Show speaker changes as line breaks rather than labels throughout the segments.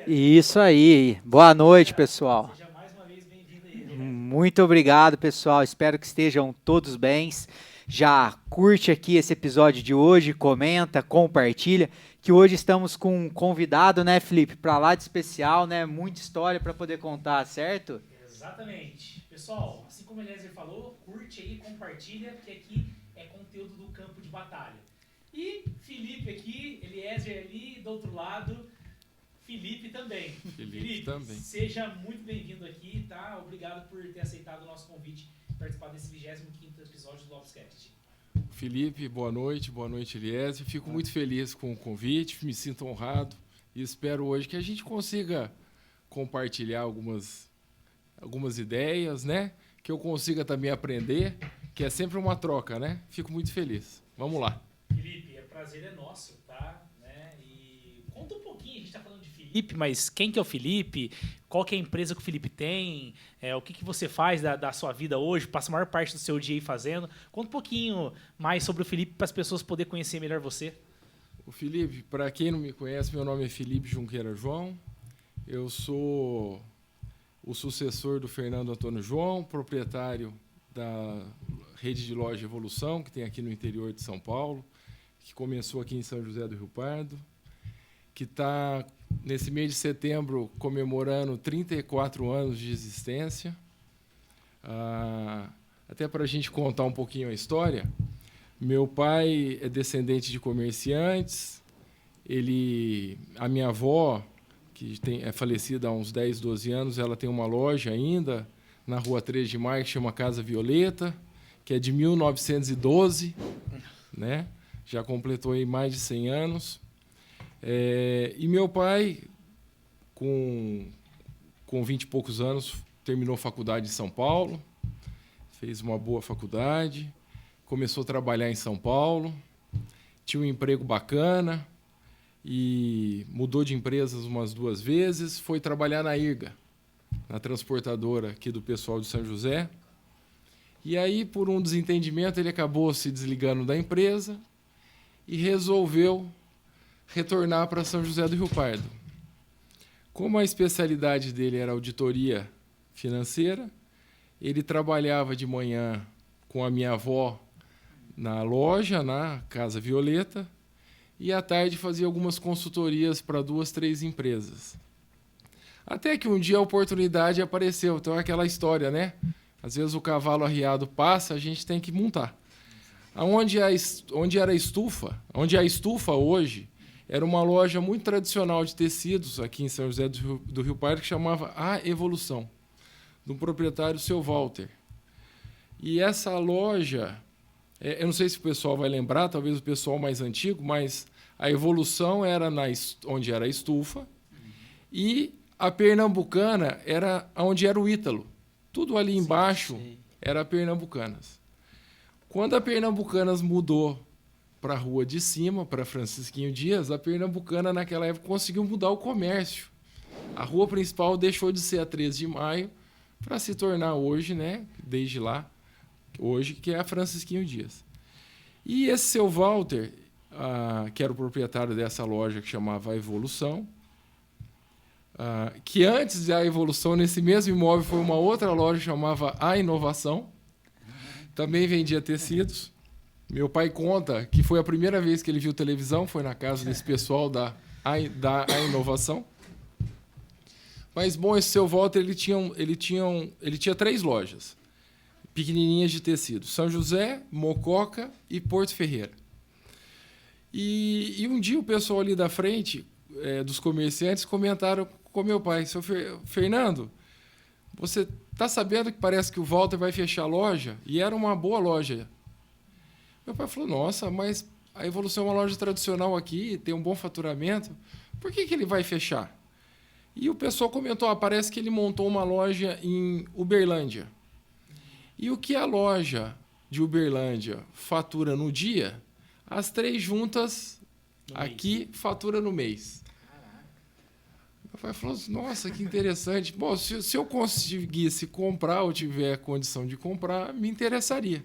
Isso aí. Boa noite, pessoal.
Seja mais uma vez bem-vindo aí, Elias.
Muito obrigado, pessoal. Espero que estejam todos bem. Já curte aqui esse episódio de hoje, comenta, compartilha, que hoje estamos com um convidado, né, Felipe, para lá de especial, né? Muita história para poder contar, certo?
Exatamente. Pessoal, assim como o Eliezer falou, curte aí, compartilha, porque aqui é conteúdo do campo de batalha. E Felipe aqui, Eliezer ali, do outro lado, Felipe também.
Felipe também.
Seja muito bem-vindo aqui, tá? Obrigado por ter aceitado o nosso convite e participar desse 25º episódio do Lopescast.
Felipe, boa noite, Eliezer. Fico muito feliz com o convite, me sinto honrado e espero hoje que a gente consiga compartilhar algumas ideias, né? Que eu consiga também aprender, que é sempre uma troca, né? Fico muito feliz. Vamos lá.
Felipe, prazer é nosso, tá? Né? E conta um pouquinho, a gente tá falando de Felipe, mas quem que é o Felipe? Qual que é a empresa que o Felipe tem? O que você faz da sua vida hoje? Passa a maior parte do seu dia aí fazendo. Conta um pouquinho mais sobre o Felipe para as pessoas poderem conhecer melhor você.
O Felipe, para quem não me conhece, meu nome é Felipe Junqueira João. Eu sou o sucessor do Fernando Antônio João, proprietário da rede de loja Evolução, que tem aqui no interior de São Paulo, que começou aqui em São José do Rio Pardo, que está, nesse mês de setembro, comemorando 34 anos de existência. Até para a gente contar um pouquinho a história, meu pai é descendente de comerciantes, a minha avó, que é falecida há uns 10, 12 anos, ela tem uma loja ainda na Rua 3 de Maio, que chama Casa Violeta, que é de 1912, né? Já completou aí mais de 100 anos. E meu pai, com 20 e poucos anos, terminou faculdade em São Paulo, fez uma boa faculdade, começou a trabalhar em São Paulo, tinha um emprego bacana e mudou de empresas umas 2 vezes, foi trabalhar na IRGA, na transportadora aqui do pessoal de São José. E aí, por um desentendimento, ele acabou se desligando da empresa e resolveu retornar para São José do Rio Pardo. Como a especialidade dele era auditoria financeira, ele trabalhava de manhã com a minha avó na loja, na Casa Violeta, e à tarde fazia algumas consultorias para 2, 3 empresas. Até que um dia a oportunidade apareceu. Então é aquela história, né? Às vezes o cavalo arriado passa, a gente tem que montar. Onde era a estufa, onde a estufa hoje, era uma loja muito tradicional de tecidos aqui em São José do Rio Pardo, que chamava A Evolução, do proprietário Seu Walter. E essa loja, eu não sei se o pessoal vai lembrar, talvez o pessoal mais antigo, mas a Evolução era onde era a estufa e a Pernambucana era onde era o Ítalo. Tudo ali embaixo era Pernambucanas. Quando a Pernambucanas mudou para a rua de cima, para Francisquinho Dias, a Pernambucana, naquela época, conseguiu mudar o comércio. A rua principal deixou de ser a 13 de maio para se tornar hoje, né, desde lá, hoje, que é a Francisquinho Dias. E esse Seu Walter, que era o proprietário dessa loja que chamava A Evolução, que antes da Evolução, nesse mesmo imóvel, foi uma outra loja que chamava A Inovação, também vendia tecidos. Meu pai conta que foi a primeira vez que ele viu televisão, foi na casa desse pessoal da Inovação. Mas, bom, esse Seu Walter, ele tinha 3 lojas pequenininhas de tecido: São José, Mococa e Porto Ferreira. E um dia o pessoal ali da frente, dos comerciantes, comentaram com meu pai: seu Fernando, você está sabendo que parece que o Walter vai fechar a loja? E era uma boa loja. Meu pai falou: nossa, mas a Evolução é uma loja tradicional aqui, tem um bom faturamento, por que ele vai fechar? E o pessoal comentou: parece que ele montou uma loja em Uberlândia. E o que a loja de Uberlândia fatura no dia, as 3 juntas aqui fatura no mês. Meu pai falou: nossa, que interessante. Bom, se eu conseguisse comprar ou tiver condição de comprar, me interessaria.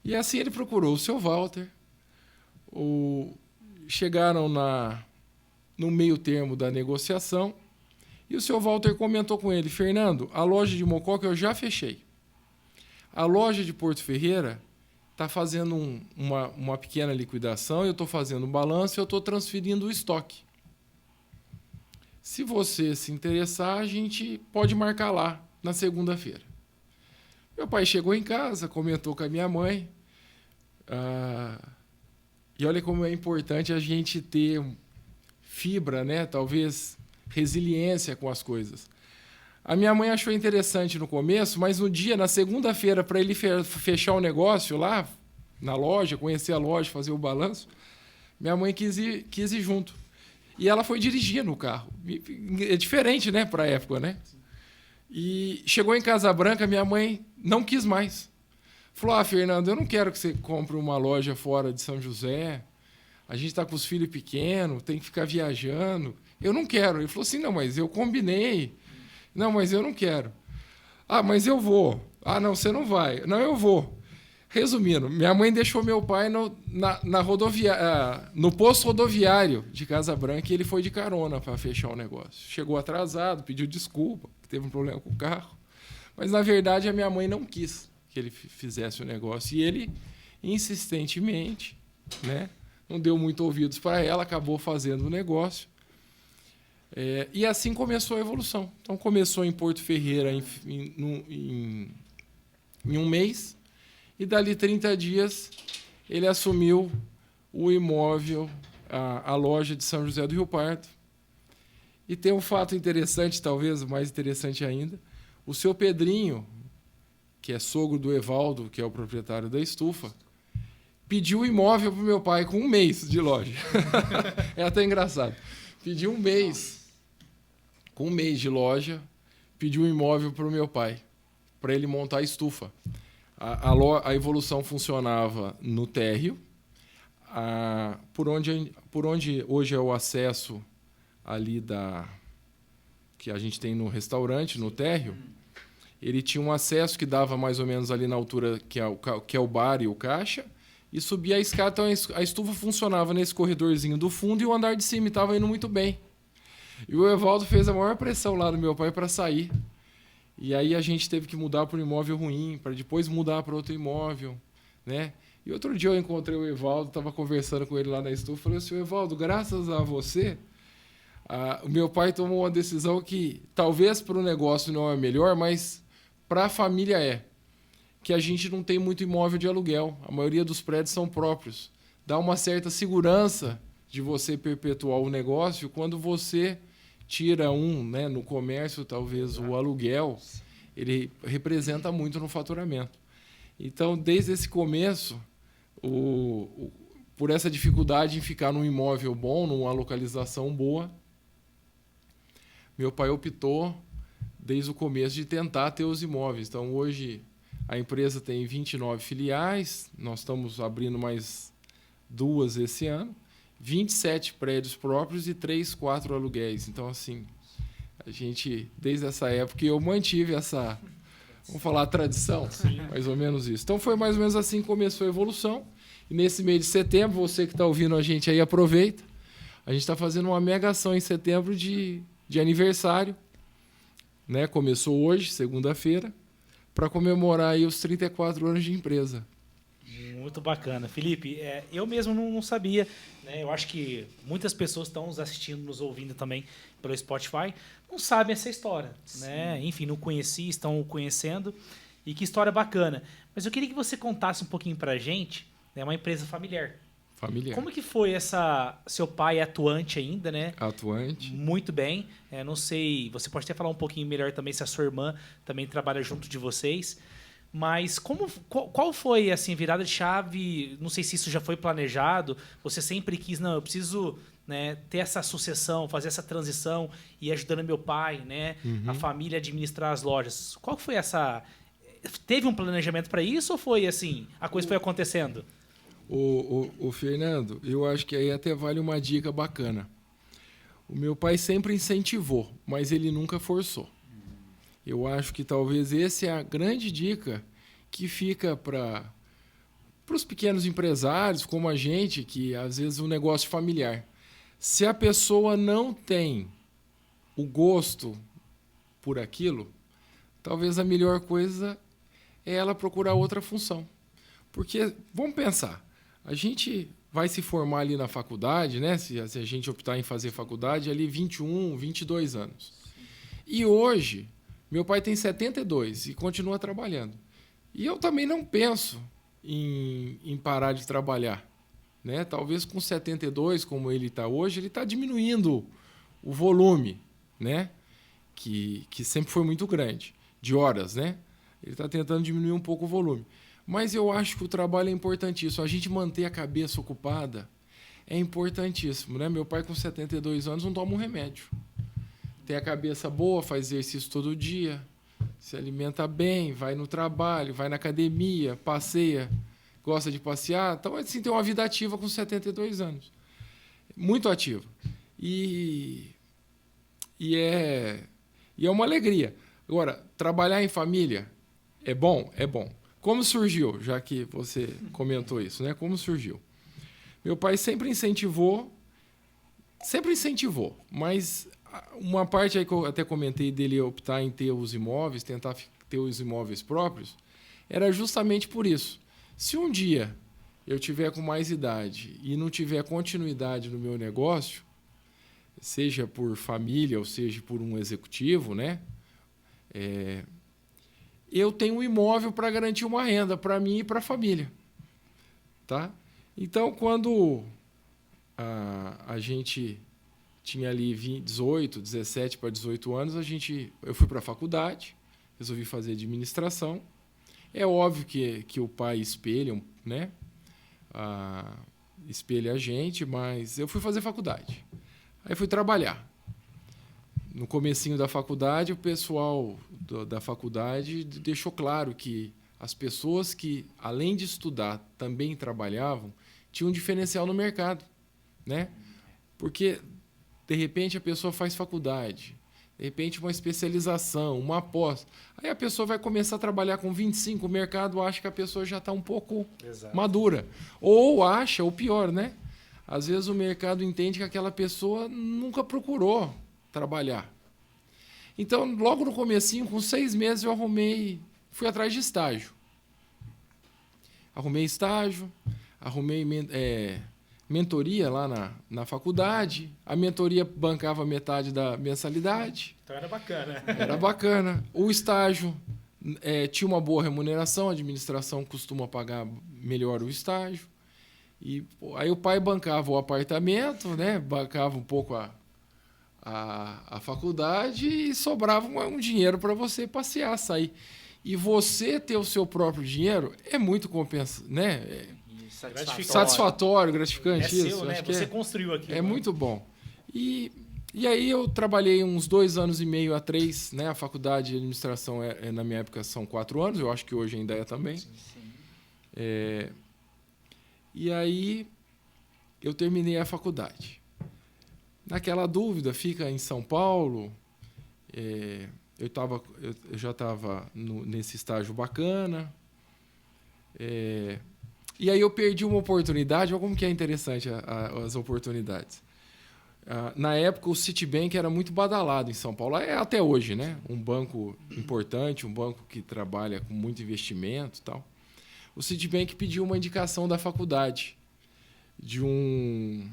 E assim ele procurou o Seu Walter. Chegaram no meio termo da negociação, e o seu Walter comentou com ele: Fernando, a loja de Mococa eu já fechei. A loja de Porto Ferreira está fazendo uma pequena liquidação, eu estou fazendo um balanço e eu estou transferindo o estoque. Se você se interessar, a gente pode marcar lá na segunda-feira. Meu pai chegou em casa, comentou com a minha mãe. E olha como é importante a gente ter fibra, né? Talvez resiliência com as coisas. A minha mãe achou interessante no começo, mas na segunda-feira, para ele fechar o negócio lá na loja, conhecer a loja, fazer o balanço, minha mãe quis ir junto. E ela foi dirigindo o carro. É diferente, né, para a época, né? E chegou em Casa Branca, minha mãe não quis mais. Falou: Fernando, eu não quero que você compre uma loja fora de São José. A gente está com os filhos pequenos, tem que ficar viajando. Eu não quero. Ele falou assim: não, mas eu combinei. Não, mas eu não quero. Mas eu vou. Não, você não vai. Não, eu vou. Resumindo, minha mãe deixou meu pai no posto rodoviário de Casa Branca e ele foi de carona para fechar o negócio. Chegou atrasado, pediu desculpa, que teve um problema com o carro. Mas, na verdade, a minha mãe não quis que ele fizesse o negócio. E ele, insistentemente, né, não deu muito ouvidos para ela, acabou fazendo o negócio. E assim começou a evolução. Então, começou em Porto Ferreira em um mês, e dali 30 dias ele assumiu o imóvel, a loja de São José do Rio Pardo. E tem um fato interessante, talvez o mais interessante ainda: o seu Pedrinho, que é sogro do Evaldo, que é o proprietário da estufa, pediu o imóvel para o meu pai com um mês de loja. É até engraçado. Pediu um mês, com um mês de loja, pediu um imóvel para o meu pai, para ele montar a estufa. A evolução funcionava no térreo, por onde hoje é o acesso ali que a gente tem no restaurante, no térreo. Ele tinha um acesso que dava mais ou menos ali na altura que é o bar e o caixa, e subia a escada. Então a estufa funcionava nesse corredorzinho do fundo e o andar de cima estava indo muito bem. E o Evaldo fez a maior pressão lá do meu pai para sair. E aí a gente teve que mudar para um imóvel ruim, para depois mudar para outro imóvel, né? E outro dia eu encontrei o Evaldo, estava conversando com ele lá na estufa, falei assim: Evaldo, graças a você, o meu pai tomou uma decisão que talvez para o negócio não é melhor, mas para a família que a gente não tem muito imóvel de aluguel, a maioria dos prédios são próprios. Dá uma certa segurança de você perpetuar o negócio quando você tira né, no comércio, talvez o aluguel, ele representa muito no faturamento. Então, desde esse começo, por essa dificuldade em ficar num imóvel bom, numa localização boa, meu pai optou, desde o começo, de tentar ter os imóveis. Então, hoje, a empresa tem 29 filiais, nós estamos abrindo mais 2 esse ano, 27 prédios próprios e 4 aluguéis. Então, assim, a gente, desde essa época, eu mantive essa, vamos falar, tradição, mais ou menos isso. Então, foi mais ou menos assim que começou a evolução. E nesse mês de setembro, você que está ouvindo a gente aí, aproveita. A gente está fazendo uma mega ação em setembro de aniversário, né? Começou hoje, segunda-feira, para comemorar aí os 34 anos de empresa.
Muito bacana. Felipe, eu mesmo não sabia, né? Eu acho que muitas pessoas estão nos assistindo, nos ouvindo também pelo Spotify, não sabem essa história, né? Enfim, não conheci, estão conhecendo, e que história bacana. Mas eu queria que você contasse um pouquinho pra gente, né? Uma empresa familiar.
Familiar.
Como que foi seu pai é atuante ainda, né?
Atuante.
Muito bem. Não sei, você pode até falar um pouquinho melhor também se a sua irmã também trabalha junto de vocês. Mas qual foi assim, virada de chave? Não sei se isso já foi planejado. Você sempre quis, não, eu preciso, né, ter essa sucessão, fazer essa transição e ajudando meu pai, né, a família a administrar as lojas. Qual foi essa... Teve um planejamento para isso ou foi assim, a coisa foi acontecendo?
O Fernando, eu acho que aí até vale uma dica bacana. O meu pai sempre incentivou, mas ele nunca forçou. Eu acho que talvez essa é a grande dica que fica para os pequenos empresários como a gente, que às vezes é um negócio familiar. Se a pessoa não tem o gosto por aquilo, talvez a melhor coisa é ela procurar outra função. Porque, vamos pensar, a gente vai se formar ali na faculdade, né? Se a gente optar em fazer faculdade, ali 21, 22 anos. E hoje, meu pai tem 72 e continua trabalhando. E eu também não penso em parar de trabalhar, né? Talvez com 72, como ele está hoje, ele está diminuindo o volume, né? Que sempre foi muito grande, de horas, né? Ele está tentando diminuir um pouco o volume. Mas eu acho que o trabalho é importantíssimo. A gente manter a cabeça ocupada é importantíssimo, né? Meu pai, com 72 anos, não toma um remédio. Tem a cabeça boa, faz exercício todo dia, se alimenta bem, vai no trabalho, vai na academia, passeia, gosta de passear. Então, assim, tem uma vida ativa com 72 anos. Muito ativa. E é uma alegria. Agora, trabalhar em família é bom? É bom. Como surgiu, já que você comentou isso, né? Como surgiu? Meu pai sempre incentivou, mas uma parte aí que eu até comentei dele optar em ter os imóveis, tentar ter os imóveis próprios, era justamente por isso. Se um dia eu tiver com mais idade e não tiver continuidade no meu negócio, seja por família ou seja por um executivo, né? Eu tenho um imóvel para garantir uma renda para mim e para a família. Tá? Então, quando a gente tinha ali 17 para 18 anos, eu fui para a faculdade, resolvi fazer administração. É óbvio que o pai espelha, né? Espelha a gente, mas eu fui fazer faculdade. Aí fui trabalhar. No comecinho da faculdade, o pessoal da faculdade deixou claro que as pessoas que, além de estudar, também trabalhavam, tinham um diferencial no mercado, né? Porque, de repente, a pessoa faz faculdade, de repente, uma especialização, uma pós. Aí a pessoa vai começar a trabalhar com 25, o mercado acha que a pessoa já está um pouco madura. Ou acha, ou pior, né? Às vezes o mercado entende que aquela pessoa nunca procurou trabalhar. Então, logo no comecinho, com 6 meses, eu fui atrás de estágio. Arrumei estágio, arrumei mentoria lá na faculdade. A mentoria bancava metade da mensalidade.
Então era bacana.
Era bacana. O estágio tinha uma boa remuneração, a administração costuma pagar melhor o estágio. E aí o pai bancava o apartamento, né? Bancava um pouco a faculdade e sobrava um dinheiro para você passear, sair. E você ter o seu próprio dinheiro é muito né? Satisfatório, gratificante.
É
isso.
seu, né?
Acho que
você construiu aquilo.
É muito bom. E aí eu trabalhei uns 2 anos e meio a 3, né? A faculdade de administração, na minha época, são 4 anos. Eu acho que hoje ainda é também. Sim. E aí eu terminei a faculdade. Naquela dúvida, fica em São Paulo. Eu já estava nesse estágio bacana. E aí eu perdi uma oportunidade. Olha como que é interessante as oportunidades. Na época, o Citibank era muito badalado em São Paulo. É até hoje, né? Um banco importante, um banco que trabalha com muito investimento e tal. O Citibank pediu uma indicação da faculdade de um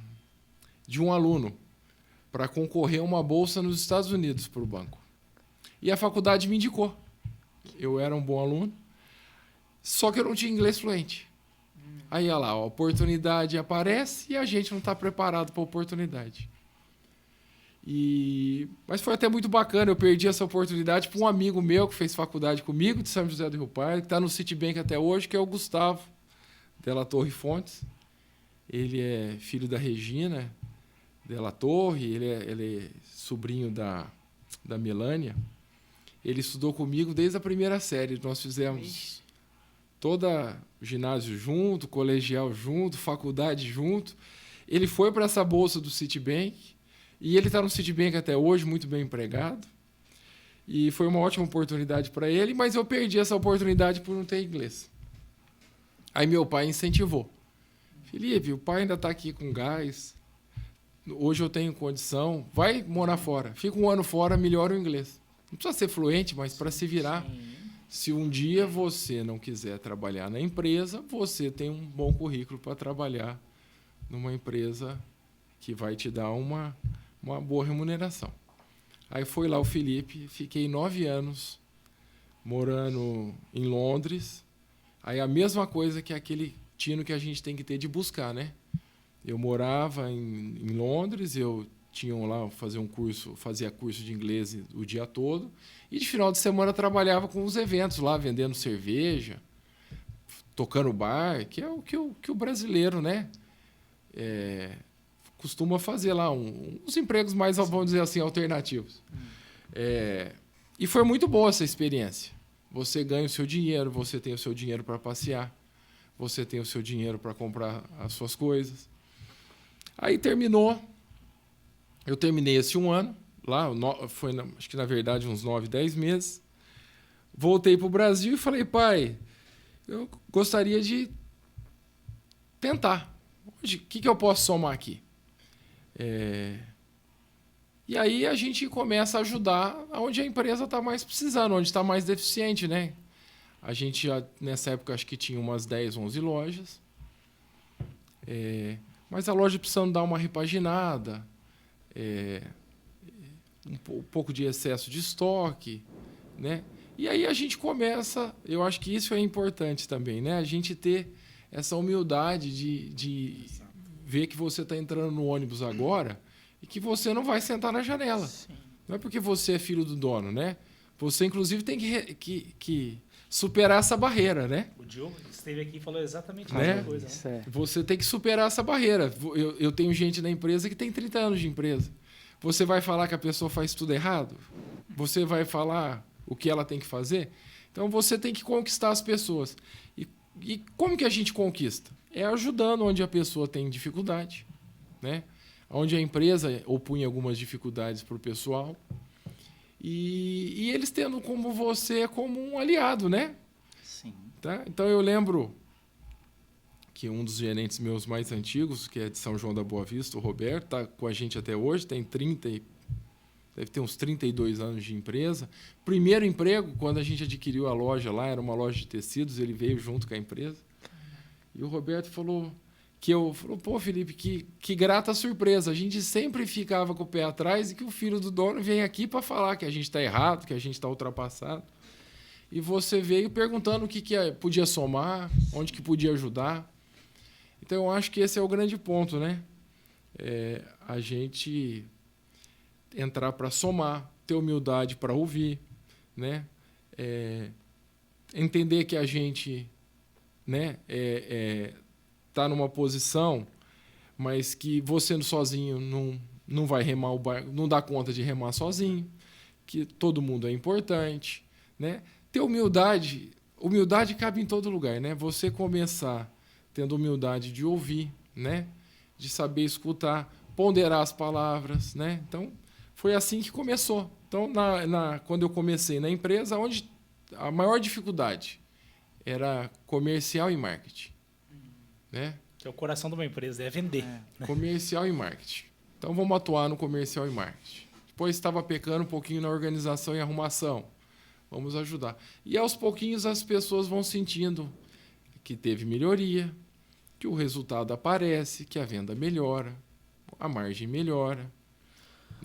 aluno para concorrer a uma bolsa nos Estados Unidos para o banco. E a faculdade me indicou. Eu era um bom aluno, só que eu não tinha inglês fluente. Aí, olha lá, a oportunidade aparece e a gente não está preparado para a oportunidade. Mas foi até muito bacana, eu perdi essa oportunidade para um amigo meu que fez faculdade comigo, de São José do Rio Pardo, que está no Citibank até hoje, que é o Gustavo Della Torre Fontes. Ele é filho da Regina Della Torre, ele é sobrinho da Melânia. Ele estudou comigo desde a primeira série. Nós fizemos toda o ginásio junto, colegial junto, faculdade junto. Ele foi para essa bolsa do Citibank e ele está no Citibank até hoje, muito bem empregado. E foi uma ótima oportunidade para ele, mas eu perdi essa oportunidade por não ter inglês. Aí meu pai incentivou. Felipe, o pai ainda está aqui com gás, hoje eu tenho condição, vai morar fora. Fica um ano fora, melhora o inglês. Não precisa ser fluente, mas para se virar. Se um dia você não quiser trabalhar na empresa, você tem um bom currículo para trabalhar numa empresa que vai te dar uma boa remuneração. Aí foi lá o Felipe, fiquei 9 anos morando em Londres. Aí a mesma coisa que aquele tino que a gente tem que ter de buscar, né? Eu morava em Londres, eu tinha lá fazia curso de inglês o dia todo, e de final de semana trabalhava com os eventos lá, vendendo cerveja, tocando bar, que é o que o brasileiro, né? Costuma fazer lá, uns empregos mais, vamos dizer assim, alternativos. E foi muito boa essa experiência. Você ganha o seu dinheiro, você tem o seu dinheiro para passear, você tem o seu dinheiro para comprar as suas coisas. Aí eu terminei esse um ano, lá, acho que na verdade uns 9, 10 meses. Voltei para o Brasil e falei, pai, eu gostaria de tentar. O que eu posso somar aqui? E aí a gente começa a ajudar onde a empresa está mais precisando, onde está mais deficiente, né? A gente, nessa época, acho que tinha umas 10, 11 lojas. Mas a loja precisando dar uma repaginada, um pouco de excesso de estoque, né? E aí a gente começa, eu acho que isso é importante também, né? A gente ter essa humildade de ver que você está entrando no ônibus agora e que você não vai sentar na janela. Sim. Não é porque você é filho do dono, né? Você, inclusive, tem que superar essa barreira, né?
O Diogo esteve aqui e falou exatamente a
né?
mesma coisa. Né?
Você tem que superar essa barreira. Eu tenho gente na empresa que tem 30 anos de empresa. Você vai falar que a pessoa faz tudo errado? Você vai falar o que ela tem que fazer? Então, você tem que conquistar as pessoas. E como que a gente conquista? É ajudando onde a pessoa tem dificuldade, né? Onde a empresa opunha algumas dificuldades para o pessoal. E eles tendo como você como um aliado, né?
Sim.
Tá? Então, eu lembro que um dos gerentes meus mais antigos, que é de São João da Boa Vista, o Roberto, está com a gente até hoje, deve ter uns 32 anos de empresa. Primeiro emprego, quando a gente adquiriu a loja lá, era uma loja de tecidos, ele veio junto com a empresa. E o Roberto falou, pô, Felipe, que grata surpresa. A gente sempre ficava com o pé atrás e que o filho do dono vem aqui para falar que a gente está errado, que a gente está ultrapassado. E você veio perguntando o que podia somar, onde que podia ajudar. Então, eu acho que esse é o grande ponto, né? A gente entrar para somar, ter humildade para ouvir, né? Entender que a gente, né, tá numa posição, mas que você sozinho não vai remar o barco, não dá conta de remar sozinho, que todo mundo é importante, né? Ter humildade cabe em todo lugar, né? Você começar tendo humildade de ouvir, né? De saber escutar, ponderar as palavras, né? Então, foi assim que começou. Então, quando eu comecei na empresa, onde a maior dificuldade era comercial e marketing, né?
Que é o coração de uma empresa, é vender.
Comercial e marketing. Então, vamos atuar no comercial e marketing. Depois estava pecando um pouquinho na organização e arrumação. Vamos ajudar. E, aos pouquinhos, as pessoas vão sentindo que teve melhoria, que o resultado aparece, que a venda melhora, a margem melhora,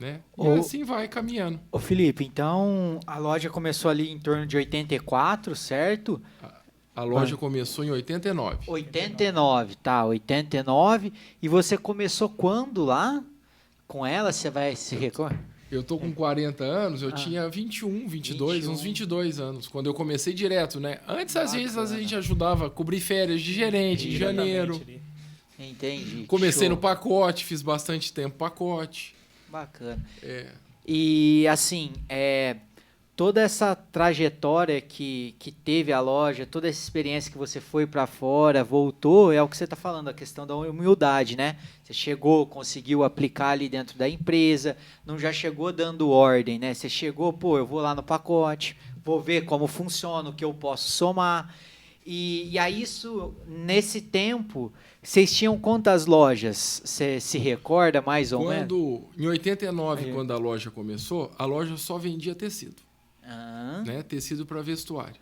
né? E assim vai caminhando.
Ô Felipe, então a loja começou ali em torno de 84, certo?
A loja começou em 89.
89, tá, 89. E você começou quando lá? Com ela, você vai se recordar?
Eu tô com 40 anos, eu tinha 21, 22, uns 22 anos, quando eu comecei direto, né? Antes, às vezes, a gente ajudava a cobrir férias de gerente, em janeiro.
Entendi.
Comecei no pacote, fiz bastante tempo pacote.
Bacana. E, assim, toda essa trajetória que teve a loja, toda essa experiência que você foi para fora, voltou, é o que você está falando, a questão da humildade, né? Você chegou, conseguiu aplicar ali dentro da empresa, não já chegou dando ordem, né? Você chegou, eu vou lá no pacote, vou ver como funciona, o que eu posso somar. E aí isso, nesse tempo, vocês tinham quantas lojas? Você se recorda mais ou menos?
Em 89,
Aí.
quando a loja começou, a loja só vendia tecido,
Ah,
né? Tecido para vestuário.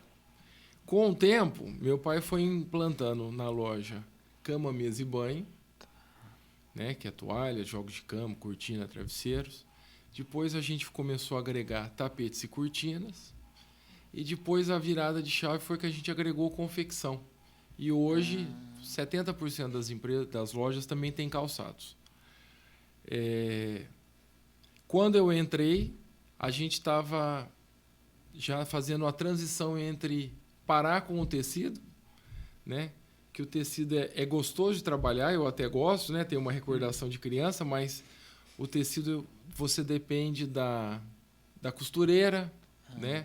Com o tempo, meu pai foi implantando na loja cama, mesa e banho, né? Que é toalha, jogos de cama, cortina, travesseiros. Depois a gente começou a agregar tapetes e cortinas. E depois a virada de chave foi que a gente agregou confecção. E hoje, 70% das empresas, das lojas também tem calçados. Quando eu entrei, a gente estava já fazendo a transição entre parar com o tecido, né? Que o tecido é gostoso de trabalhar, eu até gosto, né? Tem uma recordação de criança, mas o tecido você depende da costureira, né?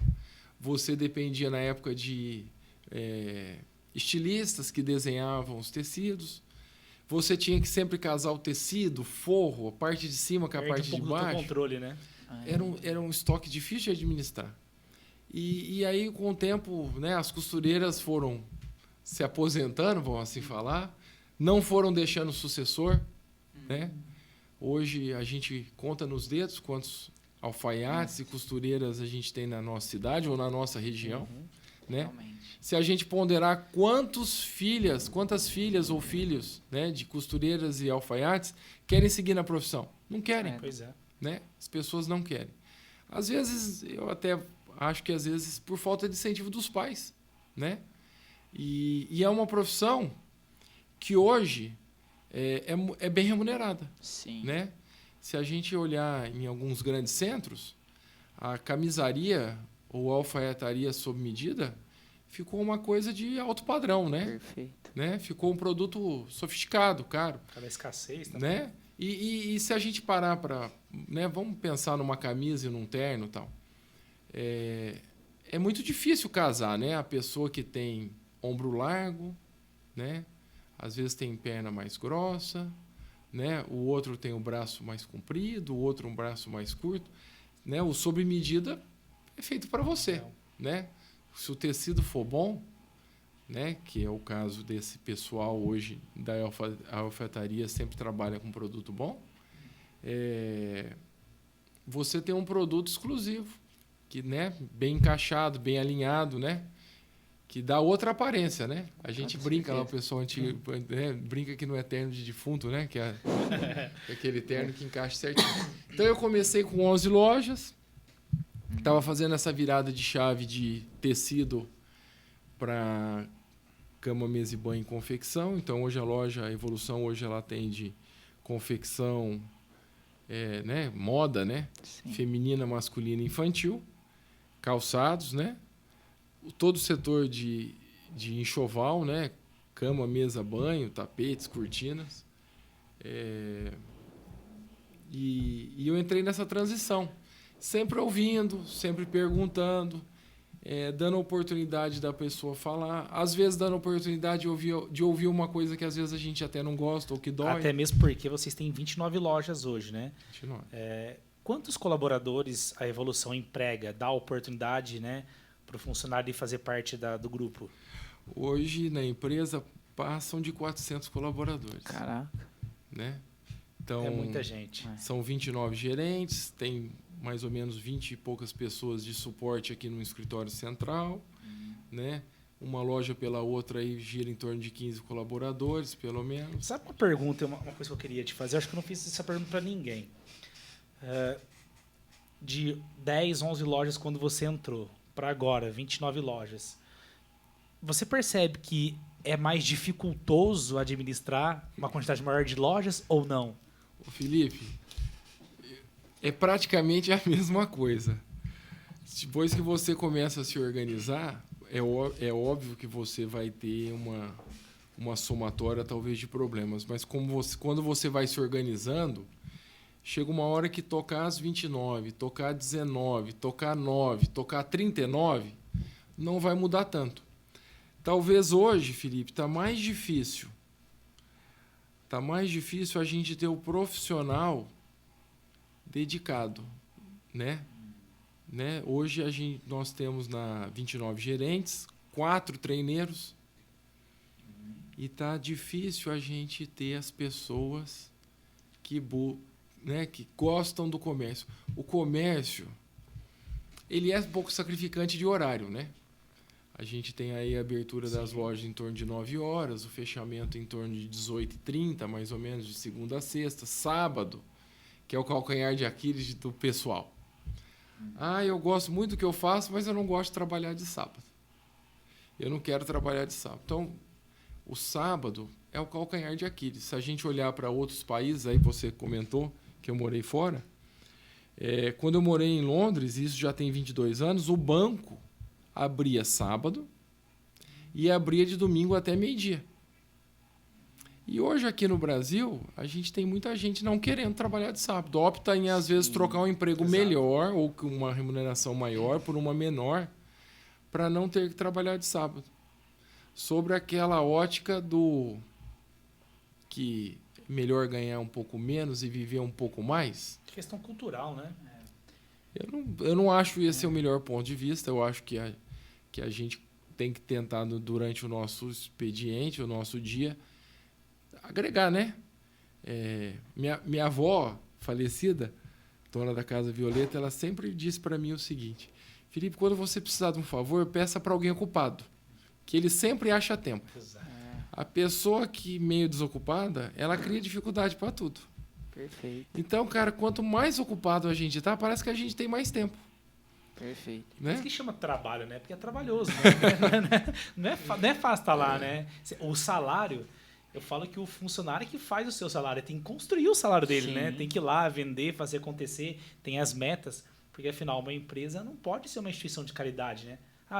Você dependia na época de estilistas que desenhavam os tecidos. Você tinha que sempre casar o tecido, forro, a parte de cima com a parte de
do
baixo.
controle, né?
Era um estoque difícil de administrar. E aí, com o tempo, né, as costureiras foram se aposentando, vamos assim falar, não foram deixando sucessor, né? Hoje a gente conta nos dedos quantos alfaiates e costureiras a gente tem na nossa cidade ou na nossa região, né?
realmente.
Se a gente ponderar quantas filhas ou filhos, né, de costureiras e alfaiates querem seguir na profissão, não querem,
Pois é.
né? As pessoas não querem. Às vezes, eu até acho que às vezes por falta de incentivo dos pais, né? E é uma profissão que hoje é bem remunerada,
Sim.
né? Se a gente olhar em alguns grandes centros, a camisaria ou alfaiataria sob medida ficou uma coisa de alto padrão, né?
Perfeito.
Né? Ficou um produto sofisticado, caro,
Cada escassez também.
né? E se a gente parar para, né, vamos pensar numa camisa e num terno e tal, é muito difícil casar, né? A pessoa que tem ombro largo, né? Às vezes tem perna mais grossa, né? O outro tem o braço mais comprido, o outro um braço mais curto, né? O sob medida é feito para você, né? Se o tecido for bom, né? Que é o caso desse pessoal hoje da alfaiataria, sempre trabalha com produto bom, você tem um produto exclusivo, que, né? Bem encaixado, bem alinhado, né? Que dá outra aparência, né? A gente brinca lá, o pessoal antigo, né? Brinca que não é terno de defunto, né? Que é aquele terno que encaixa certinho. Então eu comecei com 11 lojas, estava fazendo essa virada de chave de tecido para cama, mesa e banho e confecção. Então hoje a Evolução hoje ela atende confecção, né? Moda, né?
Sim.
Feminina, masculina e infantil, calçados, né? Todo o setor de enxoval, né? Cama, mesa, banho, tapetes, cortinas. E eu entrei nessa transição, sempre ouvindo, sempre perguntando, dando a oportunidade da pessoa falar, às vezes dando a oportunidade de ouvir uma coisa que às vezes a gente até não gosta ou que dói.
Até mesmo porque vocês têm 29 lojas hoje, né?
Continua.
Quantos colaboradores a Evolução emprega, dá a oportunidade, né, para o funcionário fazer parte do grupo?
Hoje, na empresa, passam de 400 colaboradores.
Caraca.
Né? Então,
É muita gente.
são 29 gerentes, tem mais ou menos 20 e poucas pessoas de suporte aqui no escritório central, né? Uma loja pela outra aí gira em torno de 15 colaboradores, pelo menos.
Sabe uma pergunta, uma coisa que eu queria te fazer? Eu acho que eu não fiz essa pergunta para ninguém. De 10, 11 lojas quando você entrou, para agora, 29 lojas. Você percebe que é mais dificultoso administrar uma quantidade maior de lojas ou não?
Ô, Felipe, é praticamente a mesma coisa. Depois que você começa a se organizar, é óbvio que você vai ter uma somatória talvez de problemas, mas quando você vai se organizando, chega uma hora que tocar as 29, tocar 19, tocar 9, tocar 39, não vai mudar tanto. Talvez hoje, Felipe, está mais difícil. Está mais difícil a gente ter o profissional dedicado, né? Hoje nós temos na 29 gerentes, 4 treineiros, E tá difícil a gente ter as pessoas que gostam do comércio. O comércio, ele é um pouco sacrificante de horário, né? A gente tem aí a abertura das lojas em torno de 9 horas, o fechamento em torno de 18h30, mais ou menos, de segunda a sexta. Sábado, que é o calcanhar de Aquiles do pessoal. Eu gosto muito do que eu faço, mas eu não gosto de trabalhar de sábado. Eu não quero trabalhar de sábado. Então, o sábado é o calcanhar de Aquiles. Se a gente olhar para outros países, aí você comentou que eu morei fora, quando eu morei em Londres, isso já tem 22 anos, o banco abria sábado e abria de domingo até meio-dia. E hoje aqui no Brasil, a gente tem muita gente não querendo trabalhar de sábado. Opta em, às vezes, trocar um emprego melhor ou com uma remuneração maior por uma menor para não ter que trabalhar de sábado. Sobre aquela ótica do que é melhor ganhar um pouco menos e viver um pouco mais.
Questão cultural, né?
Eu não acho esse o melhor ponto de vista. Eu acho que a gente tem que tentar, durante o nosso expediente, o nosso dia, agregar, né? Minha avó, falecida, dona da Casa Violeta, ela sempre disse para mim o seguinte: Felipe, quando você precisar de um favor, peça para alguém ocupado, que ele sempre acha tempo.
Exato.
A pessoa que meio desocupada, ela cria dificuldade para tudo.
Perfeito.
Então, cara, quanto mais ocupado a gente tá, parece que a gente tem mais tempo.
Perfeito.
Por isso
Né?
que chama trabalho, né? Porque é trabalhoso, né? Não é fácil estar lá, né? O salário, eu falo que o funcionário que faz o seu salário, tem que construir o salário dele,
Sim.
né? Tem que ir lá, vender, fazer acontecer, tem as metas, porque afinal uma empresa não pode ser uma instituição de caridade, né?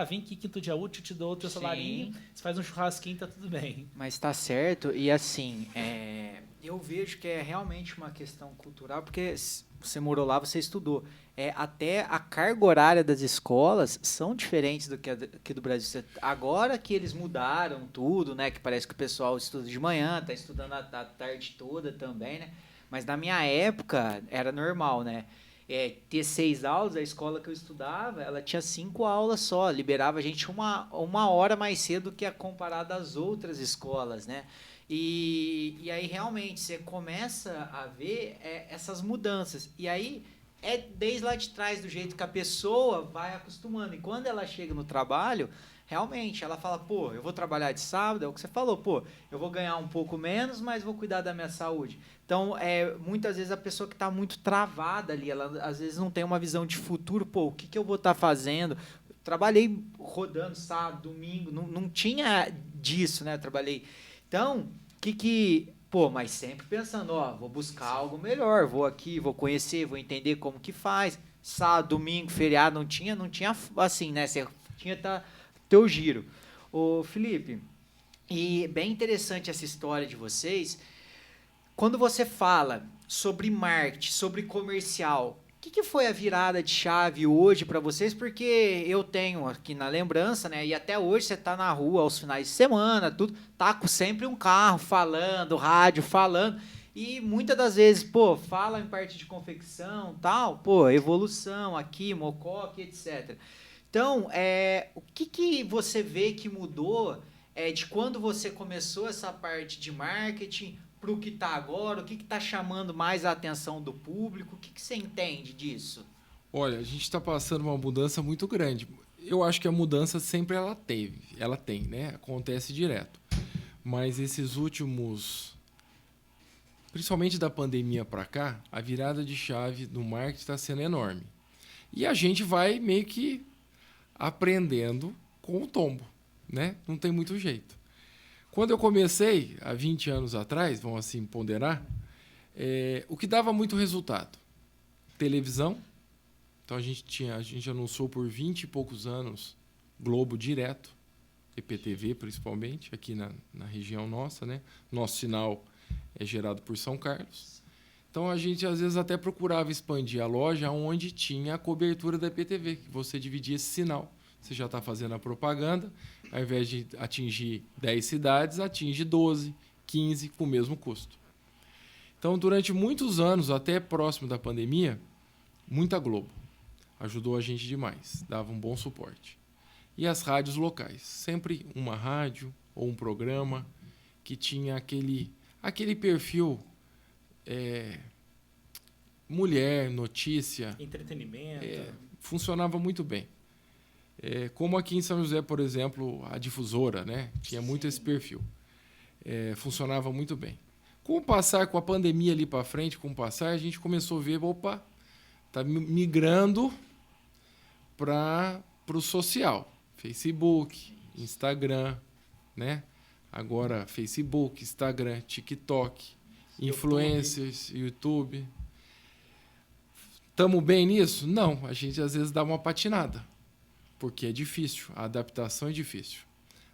Vem aqui quinto dia útil, te dou o teu
Sim.
salarinho, você faz um churrasquinho, tá tudo bem.
Mas tá certo, e assim, eu vejo que é realmente uma questão cultural, porque você morou lá, você estudou. Até a carga horária das escolas são diferentes do que aqui do Brasil. Agora que eles mudaram tudo, né? Que parece que o pessoal estuda de manhã, tá estudando a tarde toda também, né? Mas na minha época era normal, né? Ter 6 aulas, a escola que eu estudava, ela tinha 5 aulas só, liberava a gente uma hora mais cedo que a comparada às outras escolas, né? E aí realmente você começa a ver essas mudanças. E aí desde lá de trás, do jeito que a pessoa vai acostumando. E quando ela chega no trabalho, realmente ela fala, pô, eu vou trabalhar de sábado, é o que você falou, pô, eu vou ganhar um pouco menos, mas vou cuidar da minha saúde. Então, muitas vezes a pessoa que está muito travada ali, ela às vezes não tem uma visão de futuro, pô, o que eu vou estar fazendo? Trabalhei rodando sábado, domingo, não tinha disso, né? Eu trabalhei. Então, pô, mas sempre pensando, vou buscar algo melhor, vou aqui, vou conhecer, vou entender como que faz. Sábado, domingo, feriado, não tinha assim, né? Você tinha teu giro. Ô, Felipe, e bem interessante essa história de vocês. Quando você fala sobre marketing, sobre comercial, o que foi a virada de chave hoje para vocês? Porque eu tenho aqui na lembrança, né? E até hoje você tá na rua aos finais de semana, tudo, tá com sempre um carro falando, rádio falando. E muitas das vezes, pô, fala em parte de confecção, tal, pô, evolução aqui, mocoque, etc. Então, o que você vê que mudou de quando você começou essa parte de marketing para o que está agora? O que está chamando mais a atenção do público? O que você entende disso?
Olha, a gente está passando uma mudança muito grande. Eu acho que a mudança sempre ela tem, né? Acontece direto. Mas esses últimos, principalmente da pandemia para cá, a virada de chave no marketing está sendo enorme. E a gente vai meio que aprendendo com o tombo, né? Não tem muito jeito. Quando eu comecei, há 20 anos atrás, vamos assim ponderar, o que dava muito resultado? Televisão. Então a gente anunciou por 20 e poucos anos Globo direto, EPTV principalmente, aqui na região nossa, né? Nosso sinal é gerado por São Carlos. Então a gente às vezes até procurava expandir a loja onde tinha a cobertura da EPTV, que você dividia esse sinal. Você já está fazendo a propaganda, ao invés de atingir 10 cidades, atinge 12, 15 com o mesmo custo. Então, durante muitos anos, até próximo da pandemia, muita Globo ajudou a gente demais, dava um bom suporte. E as rádios locais, sempre uma rádio ou um programa que tinha aquele perfil mulher, notícia.
Entretenimento.
Funcionava muito bem. Como aqui em São José, por exemplo, a Difusora, né? Tinha muito esse perfil. Funcionava muito bem. Com a pandemia ali para frente, a gente começou a ver, opa, está migrando para o social. Facebook, Instagram, né? Agora Facebook, Instagram, TikTok, influencers, YouTube. Estamos bem nisso? Não, a gente às vezes dá uma patinada, porque é difícil, a adaptação é difícil.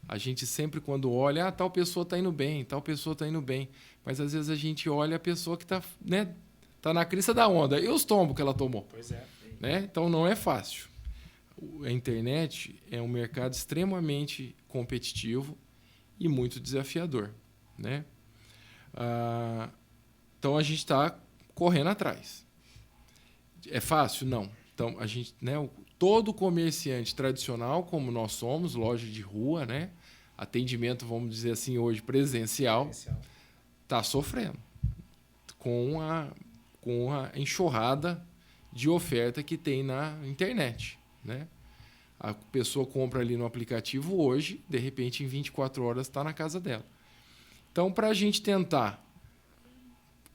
A gente sempre, quando olha, tal pessoa está indo bem, tal pessoa está indo bem, mas às vezes a gente olha a pessoa que está, né, tá na crista da onda, e os tombos que ela tomou.
Pois é.
Né? Então não é fácil. A internet é um mercado extremamente competitivo e muito desafiador. Né? Então a gente está correndo atrás. É fácil? Não. Então, a gente, né, todo comerciante tradicional, como nós somos, loja de rua, né, atendimento, vamos dizer assim, hoje presencial, está sofrendo com a enxurrada de oferta que tem na internet. Né? A pessoa compra ali no aplicativo hoje, de repente, em 24 horas, está na casa dela. Então, para a gente tentar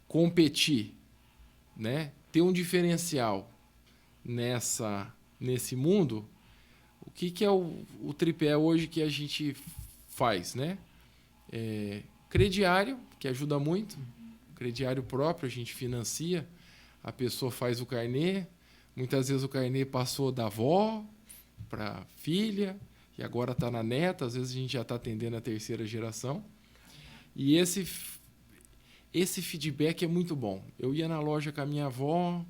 competir, né, ter um diferencial nesse mundo, o que é o tripé hoje que a gente faz? Né? Crediário, que ajuda muito, crediário próprio, a gente financia, a pessoa faz o carnê, muitas vezes o carnê passou da avó para filha, e agora está na neta, às vezes a gente já está atendendo a terceira geração. E esse feedback é muito bom. Eu ia na loja com a minha avó,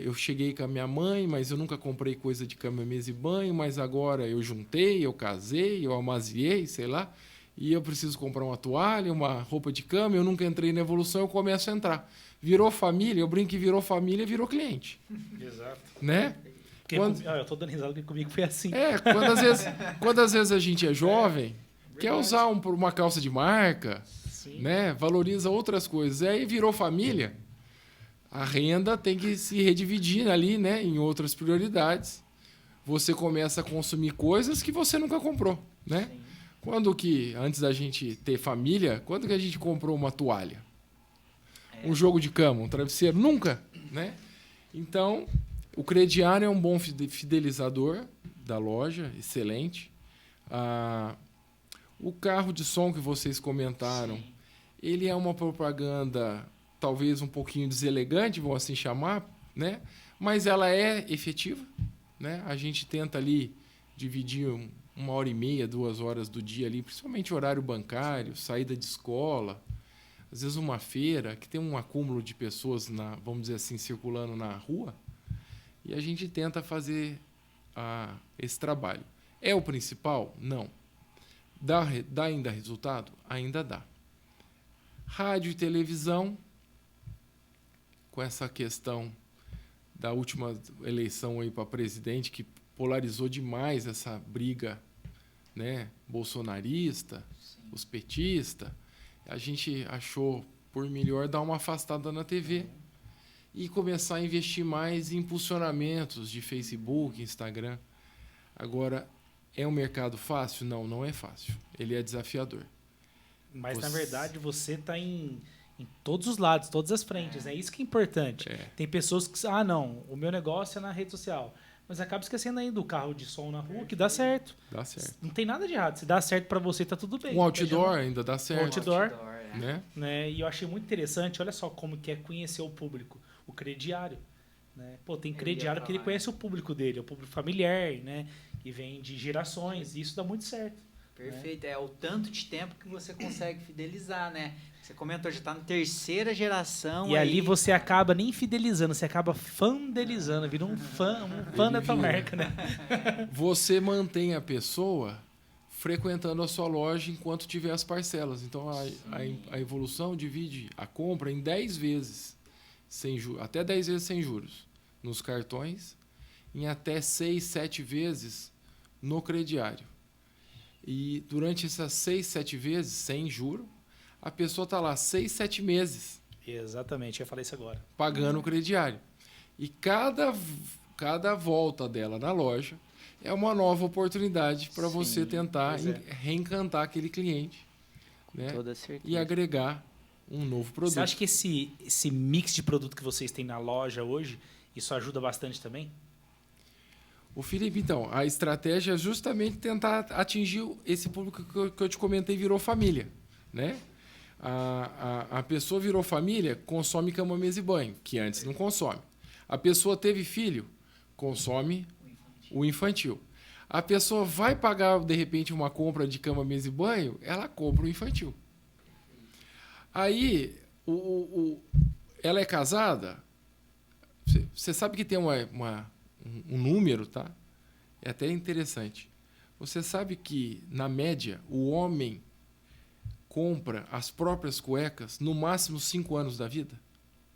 eu cheguei com a minha mãe, mas eu nunca comprei coisa de cama, mesa e banho, mas agora eu juntei, eu casei, eu amaziei, sei lá, e eu preciso comprar uma toalha, uma roupa de cama, eu nunca entrei na evolução, eu começo a entrar. Virou família, eu brinco que virou família, virou cliente.
Exato.
Né?
Eu estou dando risada porque comigo foi assim.
Quando às vezes a gente é jovem, quer usar uma calça de marca, né? Valoriza outras coisas. Aí virou família, a renda tem que se redividir ali, né? Em outras prioridades. Você começa a consumir coisas que você nunca comprou. Né? Quando que, antes da gente ter família, quando que a gente comprou uma toalha? Um jogo de cama, um travesseiro? Nunca. Né? Então, o crediário é um bom fidelizador da loja, excelente. O carro de som que vocês comentaram, ele é uma propaganda talvez um pouquinho deselegante, vamos assim chamar, né? Mas ela é efetiva. Né? A gente tenta ali dividir 1h30, 2 horas do dia, ali, principalmente horário bancário, saída de escola, às vezes uma feira, que tem um acúmulo de pessoas, vamos dizer assim, circulando na rua, e a gente tenta fazer esse trabalho. É o principal? Não. Dá ainda resultado? Ainda dá. Rádio e televisão, com essa questão da última eleição aí para presidente, que polarizou demais essa briga, né, bolsonarista, os petistas, a gente achou por melhor dar uma afastada na TV e começar a investir mais em impulsionamentos de Facebook, Instagram. Agora, é um mercado fácil? Não, não é fácil. Ele é desafiador.
Mas, na verdade, você está em todos os lados, todas as frentes. É isso que é importante. Tem pessoas que não, o meu negócio é na rede social. Mas acaba esquecendo aí do carro de som na rua, que dá certo.
Dá certo.
Não tem nada de errado. Se dá certo para você, tá tudo bem.
Um outdoor ainda dá certo.
Um outdoor,
né?
E eu achei muito interessante, olha só como que é conhecer o público. O crediário. Né? Tem crediário que ele conhece o público dele, o público familiar, né? Que vem de gerações. E isso dá muito certo.
Perfeito. É o tanto de tempo que você consegue fidelizar, né? Você comentou, já está na terceira geração.
E ali você acaba nem fidelizando, você acaba fandelizando, vira um fã da tua marca, né?
Você mantém a pessoa frequentando a sua loja enquanto tiver as parcelas. Então, a evolução divide a compra em 10 vezes, até 10 vezes sem juros, nos cartões, em até 6, 7 vezes no crediário. E durante essas 6, 7 vezes, sem juro, a pessoa está lá 6, 7 meses
Exatamente, eu ia falar isso agora.
pagando o crediário. E cada volta dela na loja é uma nova oportunidade para você tentar reencantar aquele cliente, né?
Toda certeza.
E agregar um novo produto.
Você acha que esse mix de produto que vocês têm na loja hoje, isso ajuda bastante também?
O Felipe, então, a estratégia é justamente tentar atingir esse público que eu te comentei, virou família, né? A pessoa virou família, consome cama, mesa e banho, que antes não consome. A pessoa teve filho, consome o infantil. A pessoa vai pagar, de repente, uma compra de cama, mesa e banho, ela compra o infantil. Aí, ela é casada, você sabe que tem um número, tá? É até interessante. Você sabe que, na média, o homem compra as próprias cuecas no máximo 5 anos da vida?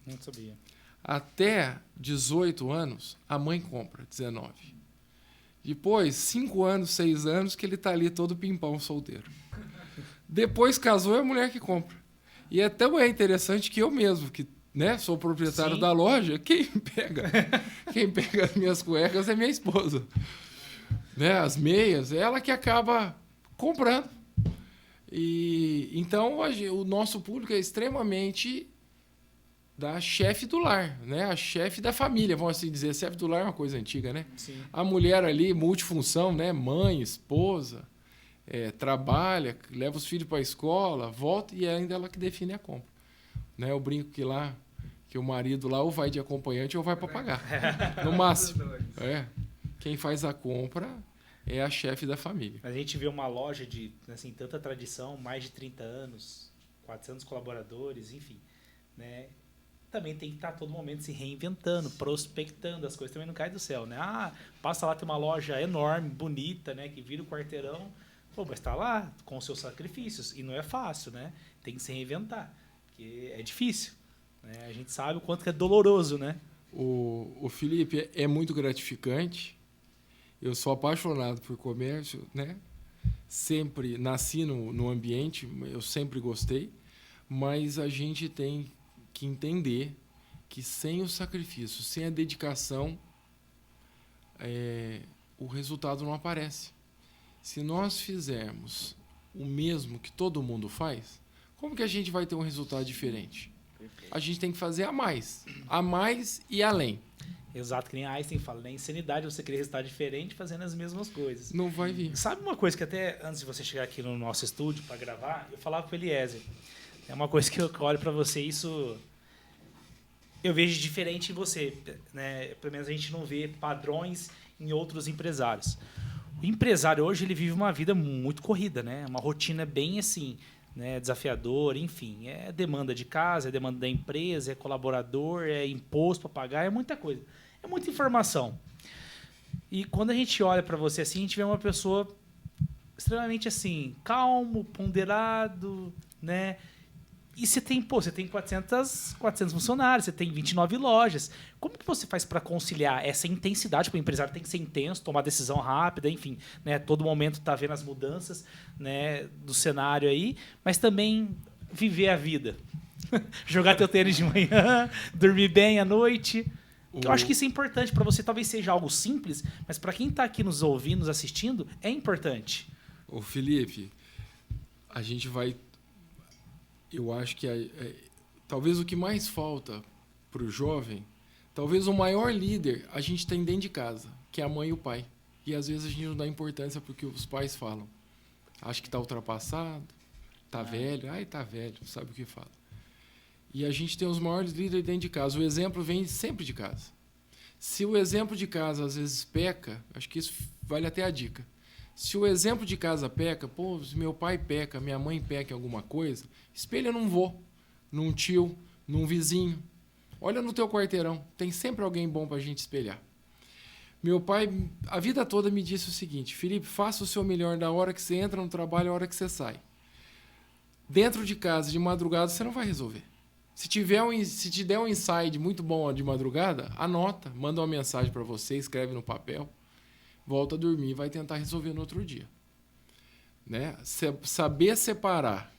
Não sabia.
Até 18 anos, a mãe compra, 19. Depois, 5 anos, 6 anos, que ele está ali todo pimpão, solteiro. Depois casou, é a mulher que compra. E é tão interessante que eu mesmo, que, né, sou proprietário da loja, quem pega as minhas cuecas é minha esposa. Né, as meias, ela que acaba comprando. E então o nosso público é extremamente da chefe do lar, né? A chefe da família, vamos assim dizer. Chefe do lar é uma coisa antiga, né?
Sim.
A mulher ali, multifunção, né? Mãe, esposa, trabalha, leva os filhos para a escola, volta e ainda ela que define a compra. Né? Eu brinco que o marido lá ou vai de acompanhante ou vai para pagar, no máximo. Quem faz a compra é a chefe da família.
A gente vê uma loja de assim, tanta tradição, mais de 30 anos, 400 colaboradores, enfim, né? Também tem que estar a todo momento se reinventando, prospectando, as coisas também não caem do céu, né? Passa lá, tem uma loja enorme, bonita, né? Que vira o quarteirão, mas está lá com os seus sacrifícios, e não é fácil, né? Tem que se reinventar, porque é difícil, né? A gente sabe o quanto que é doloroso, né?
O Felipe, é muito gratificante. Eu sou apaixonado por comércio, né? Sempre nasci no ambiente, eu sempre gostei, mas a gente tem que entender que sem o sacrifício, sem a dedicação, o resultado não aparece. Se nós fizermos o mesmo que todo mundo faz, como que a gente vai ter um resultado diferente? A gente tem que fazer a mais e além.
Exato, que nem Einstein fala, né? Insanidade você querer resultado diferente fazendo as mesmas coisas.
Não vai vir.
Sabe uma coisa que até antes de você chegar aqui no nosso estúdio para gravar, eu falava com o Eliezer. É uma coisa que eu olho para você, isso eu vejo diferente em você, né? Pelo menos a gente não vê padrões em outros empresários. O empresário hoje ele vive uma vida muito corrida, né? Uma rotina bem assim, né, desafiador, enfim, é demanda de casa, é demanda da empresa, é colaborador, é imposto para pagar, é muita coisa, é muita informação. E quando a gente olha para você assim, a gente vê uma pessoa extremamente assim, calmo, ponderado, né? E você tem 400 funcionários, você tem 29 lojas. Como que você faz para conciliar essa intensidade? Porque o empresário tem que ser intenso, tomar decisão rápida, enfim, né? Todo momento tá vendo as mudanças, né, do cenário aí, mas também viver a vida. Jogar teu tênis de manhã, dormir bem à noite. Eu acho que isso é importante para você, talvez seja algo simples, mas para quem está aqui nos ouvindo, nos assistindo, é importante.
Ô Felipe, a gente vai... Eu acho que talvez o que mais falta para o jovem, talvez o maior líder a gente tem dentro de casa, que é a mãe e o pai. E às vezes a gente não dá importância para o que os pais falam. Acho que está ultrapassado, está velho, está velho, sabe o que fala. E a gente tem os maiores líderes dentro de casa. O exemplo vem sempre de casa. Se o exemplo de casa às vezes peca, acho que isso vale até a dica. Se o exemplo de casa peca, se meu pai peca, minha mãe peca em alguma coisa, espelha num vô, num tio, num vizinho. Olha no teu quarteirão, tem sempre alguém bom para a gente espelhar. Meu pai, a vida toda, me disse o seguinte: Felipe, faça o seu melhor da hora que você entra no trabalho, a hora que você sai. Dentro de casa, de madrugada, você não vai resolver. Se te der um insight muito bom de madrugada, anota, manda uma mensagem para você, escreve no papel, volta a dormir e vai tentar resolver no outro dia. né? Saber separar,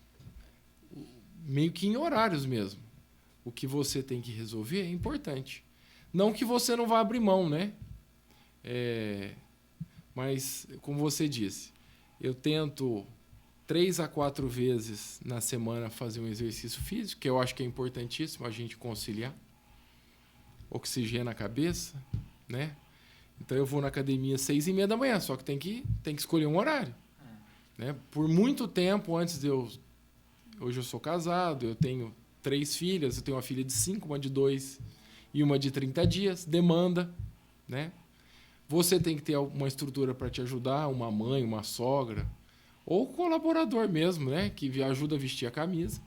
meio que em horários mesmo, o que você tem que resolver é importante. Não que você não vá abrir mão, né? Mas, como você disse, eu tento 3 a 4 vezes na semana fazer um exercício físico, que eu acho que é importantíssimo a gente conciliar. Oxigena a cabeça, né? Então eu vou na academia às 6h30 da manhã, só que tem que escolher um horário. Né? Por muito tempo, antes de eu... Hoje eu sou casado, eu tenho 3 filhas, eu tenho uma filha de 5, uma de 2 e uma de 30 dias, demanda, né? Você tem que ter uma estrutura para te ajudar, uma mãe, uma sogra, ou colaborador mesmo, né? Que ajuda a vestir a camisa,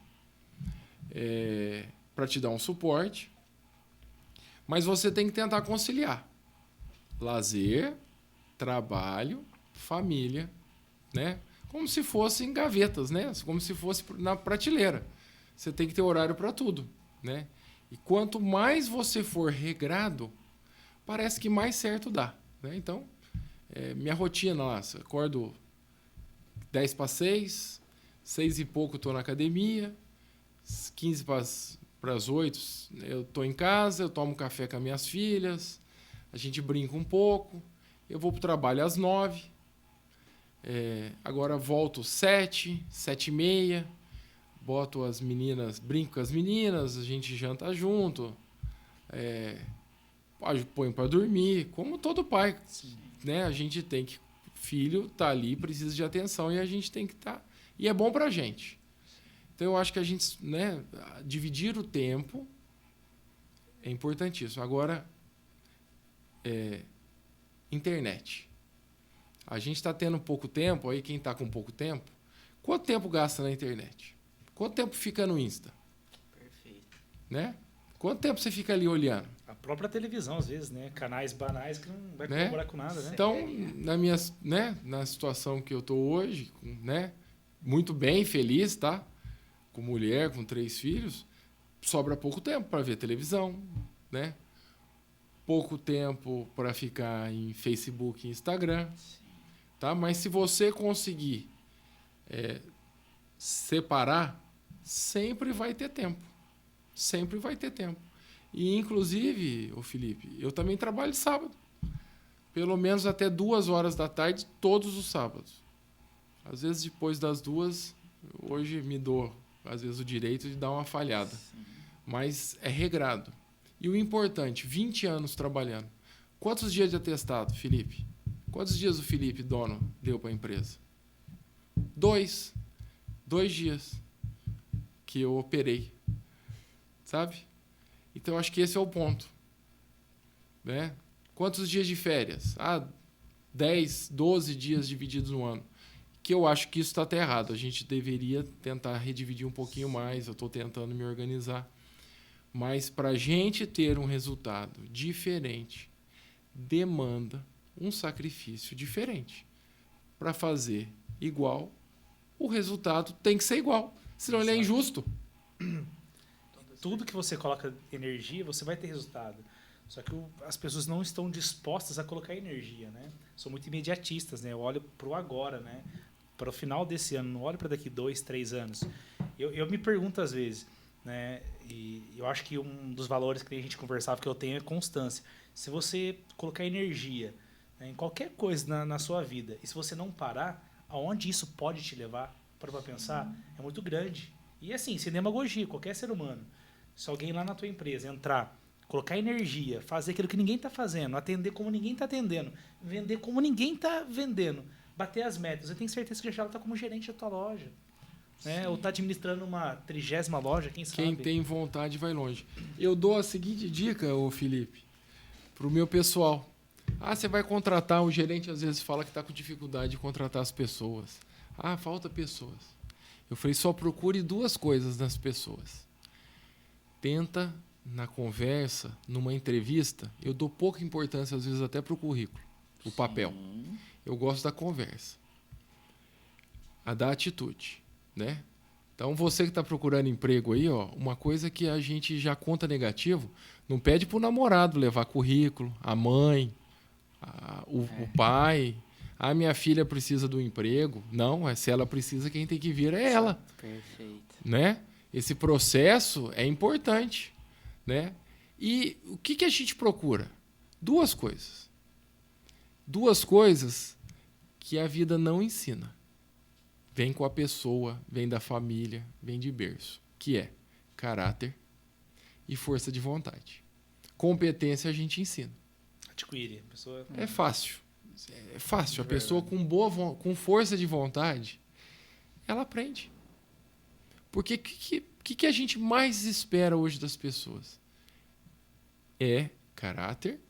para te dar um suporte. Mas você tem que tentar conciliar lazer, trabalho, família, né? Como se fossem gavetas, né? Como se fosse na prateleira. Você tem que ter horário para tudo, né? E quanto mais você for regrado, parece que mais certo dá, né? Então, minha rotina lá, acordo 10 para 6, 6 e pouco estou na academia, 15 para as 8 eu estou em casa, eu tomo café com as minhas filhas, a gente brinca um pouco, eu vou para o trabalho às 9, agora volto 7, 7h30, boto as meninas, brinco com as meninas, a gente janta junto, põe para dormir, como todo pai, né? A gente tem que, filho tá ali, precisa de atenção e a gente tem que estar, e é bom para a gente. Então eu acho que a gente, né, dividir o tempo é importantíssimo. Agora, internet. A gente está tendo pouco tempo, aí quem está com pouco tempo, quanto tempo gasta na internet? Quanto tempo fica no Insta?
Perfeito.
Né? Quanto tempo você fica ali olhando?
A própria televisão, às vezes, né? Canais banais que não vai
Né?
colaborar com nada, né?
Então, na situação que eu estou hoje, né, muito bem, feliz, tá? Com mulher, com 3 filhos, sobra pouco tempo para ver televisão, né? Pouco tempo para ficar em Facebook e Instagram. Tá? Mas se você conseguir separar, sempre vai ter tempo. Sempre vai ter tempo. E, inclusive, Felipe, eu também trabalho sábado. Pelo menos até 2 horas da tarde, todos os sábados. Às vezes, depois das 2, hoje me dou, às vezes, o direito de dar uma falhada. Sim. Mas é regrado. E o importante, 20 anos trabalhando. Quantos dias de atestado, Felipe? Quantos dias o Felipe, dono, deu para a empresa? 2 dias que eu operei. Sabe? Então, eu acho que esse é o ponto. Né? Quantos dias de férias? 10, 12 dias divididos no ano. Que eu acho que isso está até errado. A gente deveria tentar redividir um pouquinho mais. Eu estou tentando me organizar. Mas para a gente ter um resultado diferente, demanda um sacrifício diferente. Para fazer igual, o resultado tem que ser igual. Senão ele é injusto.
Tudo que você coloca energia, você vai ter resultado. Só que as pessoas não estão dispostas a colocar energia, né? São muito imediatistas, né? Eu olho para o agora, né? Para o final desse ano, não olho para daqui 2, 3 anos. Eu me pergunto às vezes, né? E eu acho que um dos valores que a gente conversava que eu tenho é constância. Se você colocar energia, né, em qualquer coisa na sua vida, e se você não parar, aonde isso pode te levar, para pensar, é muito grande. E assim, sem demagogia, qualquer ser humano, se alguém lá na tua empresa entrar, colocar energia, fazer aquilo que ninguém está fazendo, atender como ninguém está atendendo, vender como ninguém está vendendo, bater as metas, eu tenho certeza que já está como gerente da tua loja. Né? Ou está administrando uma 30ª loja, quem sabe?
Quem tem vontade vai longe. Eu dou a seguinte dica, Felipe, para o meu pessoal. Você vai contratar, o gerente às vezes fala que está com dificuldade de contratar as pessoas. Falta pessoas. Eu falei, só procure 2 coisas nas pessoas. Tenta, na conversa, numa entrevista, eu dou pouca importância, às vezes, até para o currículo, o papel. Eu gosto da conversa. Da atitude. Né? Então, você que está procurando emprego aí, uma coisa que a gente já conta negativo, não pede para o namorado levar currículo, a mãe, o pai. Ah, minha filha precisa do emprego. Não, se ela precisa, quem tem que vir é ela.
Perfeito.
Né? Esse processo é importante. Né? E o que a gente procura? Duas coisas. Duas coisas que a vida não ensina. Vem com a pessoa, vem da família, vem de berço. Que é caráter e força de vontade. Competência a gente ensina.
Adquire. A pessoa...
É fácil. É fácil. A pessoa com força de vontade, ela aprende. Porque o que a gente mais espera hoje das pessoas? É caráter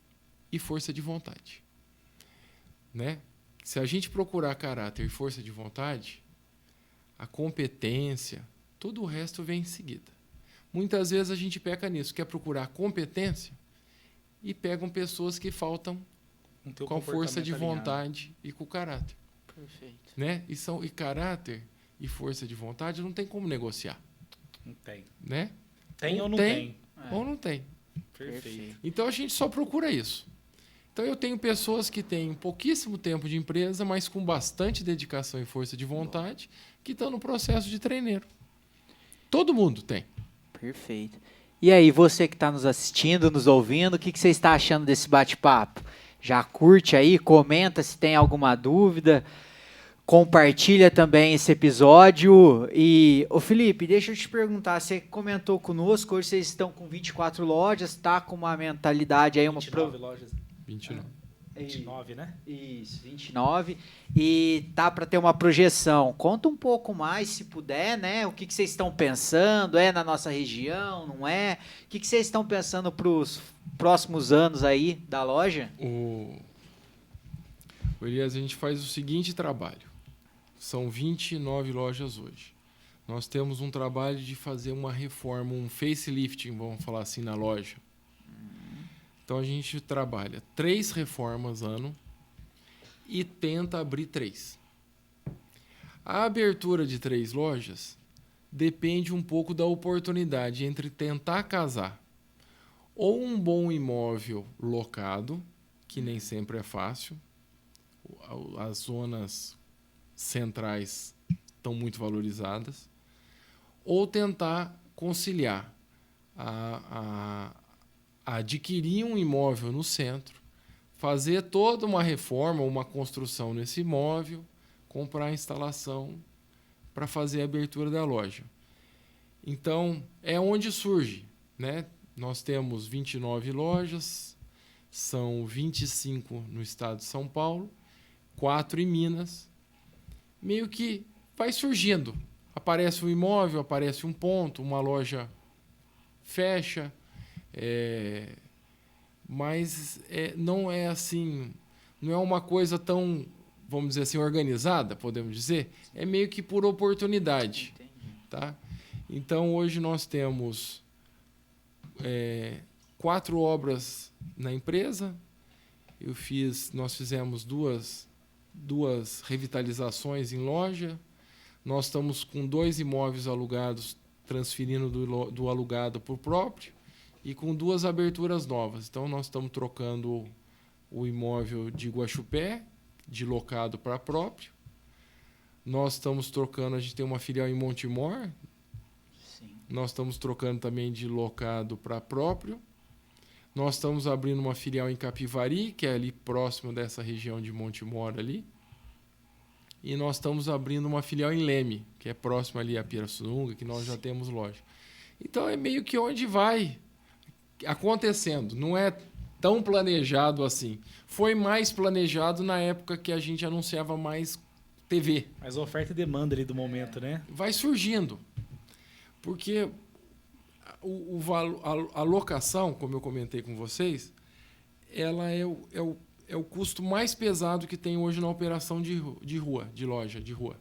e força de vontade. Né? Se a gente procurar caráter e força de vontade, a competência, todo o resto vem em seguida. Muitas vezes a gente peca nisso, quer procurar competência e pegam pessoas que faltam com a força de vontade e com o caráter.
Perfeito.
Né? E caráter e força de vontade não tem como negociar.
Não tem.
Né?
Tem ou não tem?
Ou não tem.
Perfeito.
Então a gente só procura isso. Então eu tenho pessoas que têm pouquíssimo tempo de empresa, mas com bastante dedicação e força de vontade, que estão no processo de treineiro. Todo mundo tem.
Perfeito. E aí, você que está nos assistindo, nos ouvindo, o que você está achando desse bate-papo? Já curte aí, comenta se tem alguma dúvida, compartilha também esse episódio. E, ô Felipe, deixa eu te perguntar, você comentou conosco, hoje vocês estão com 24 lojas, tá com uma mentalidade aí,
29 lojas.
29.
29, né?
Isso, 29. E tá para ter uma projeção. Conta um pouco mais, se puder, né? O que vocês estão pensando? É na nossa região, não é? O que vocês estão pensando para os próximos anos aí da loja?
Elias, a gente faz o seguinte trabalho. São 29 lojas hoje. Nós temos um trabalho de fazer uma reforma, um facelifting, vamos falar assim, na loja. Então a gente trabalha 3 reformas ano e tenta abrir 3. A abertura de 3 lojas depende um pouco da oportunidade entre tentar casar ou um bom imóvel locado, que nem sempre é fácil. As zonas centrais estão muito valorizadas, ou tentar conciliar a adquirir um imóvel no centro, fazer toda uma reforma, uma construção nesse imóvel, comprar a instalação para fazer a abertura da loja. Então, é onde surge, né? Nós temos 29 lojas, são 25 no estado de São Paulo, 4 em Minas. Meio que vai surgindo. Aparece um imóvel, aparece um ponto, uma loja fecha, mas não é assim, não é uma coisa tão, vamos dizer assim, organizada, podemos dizer. É meio que por oportunidade. Tá? Então, hoje nós temos 4 obras na empresa. Nós fizemos duas revitalizações em loja. Nós estamos com 2 imóveis alugados, transferindo do alugado para o próprio, e com 2 aberturas novas. Então, nós estamos trocando o imóvel de Guaxupé, de locado para próprio. Nós estamos trocando, a gente tem uma filial em Montemor.
Sim.
Nós estamos trocando também de locado para próprio. Nós estamos abrindo uma filial em Capivari, que é ali próximo dessa região de Montemor ali. E nós estamos abrindo uma filial em Leme, que é próximo ali a Pirassununga, que nós já temos loja. Então é meio que onde vai acontecendo. Não é tão planejado assim. Foi mais planejado na época que a gente anunciava mais TV.
Mas a oferta e demanda ali do momento, né?
Vai surgindo. Porque a locação, como eu comentei com vocês, ela é o custo mais pesado que tem hoje na operação de rua, de loja, de rua.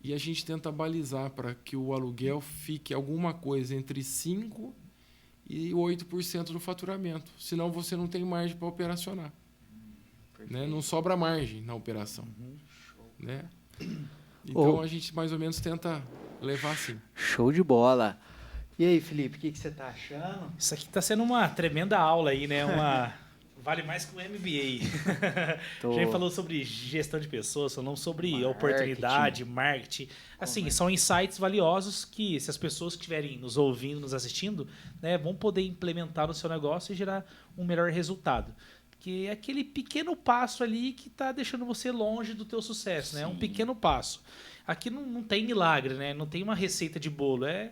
E a gente tenta balizar para que o aluguel fique alguma coisa entre 5% e 8% do faturamento. Senão você não tem margem para operacionar. Né? Não sobra margem na operação. Né? Então a gente mais ou menos tenta levar assim.
Show de bola. E aí, Felipe, o que você está achando?
Isso aqui está sendo uma tremenda aula aí, né? Vale mais que um MBA.
Tô-
A gente falou sobre gestão de pessoas, falamos sobre
Marketing.
oportunidade, marketing. Assim, são insights valiosos que, se as pessoas que estiverem nos ouvindo, nos assistindo, né, vão poder implementar no seu negócio e gerar um melhor resultado. Que é aquele pequeno passo ali que está deixando você longe do teu sucesso, né? É um pequeno passo. Aqui não tem milagre, né? Não tem uma receita de bolo. É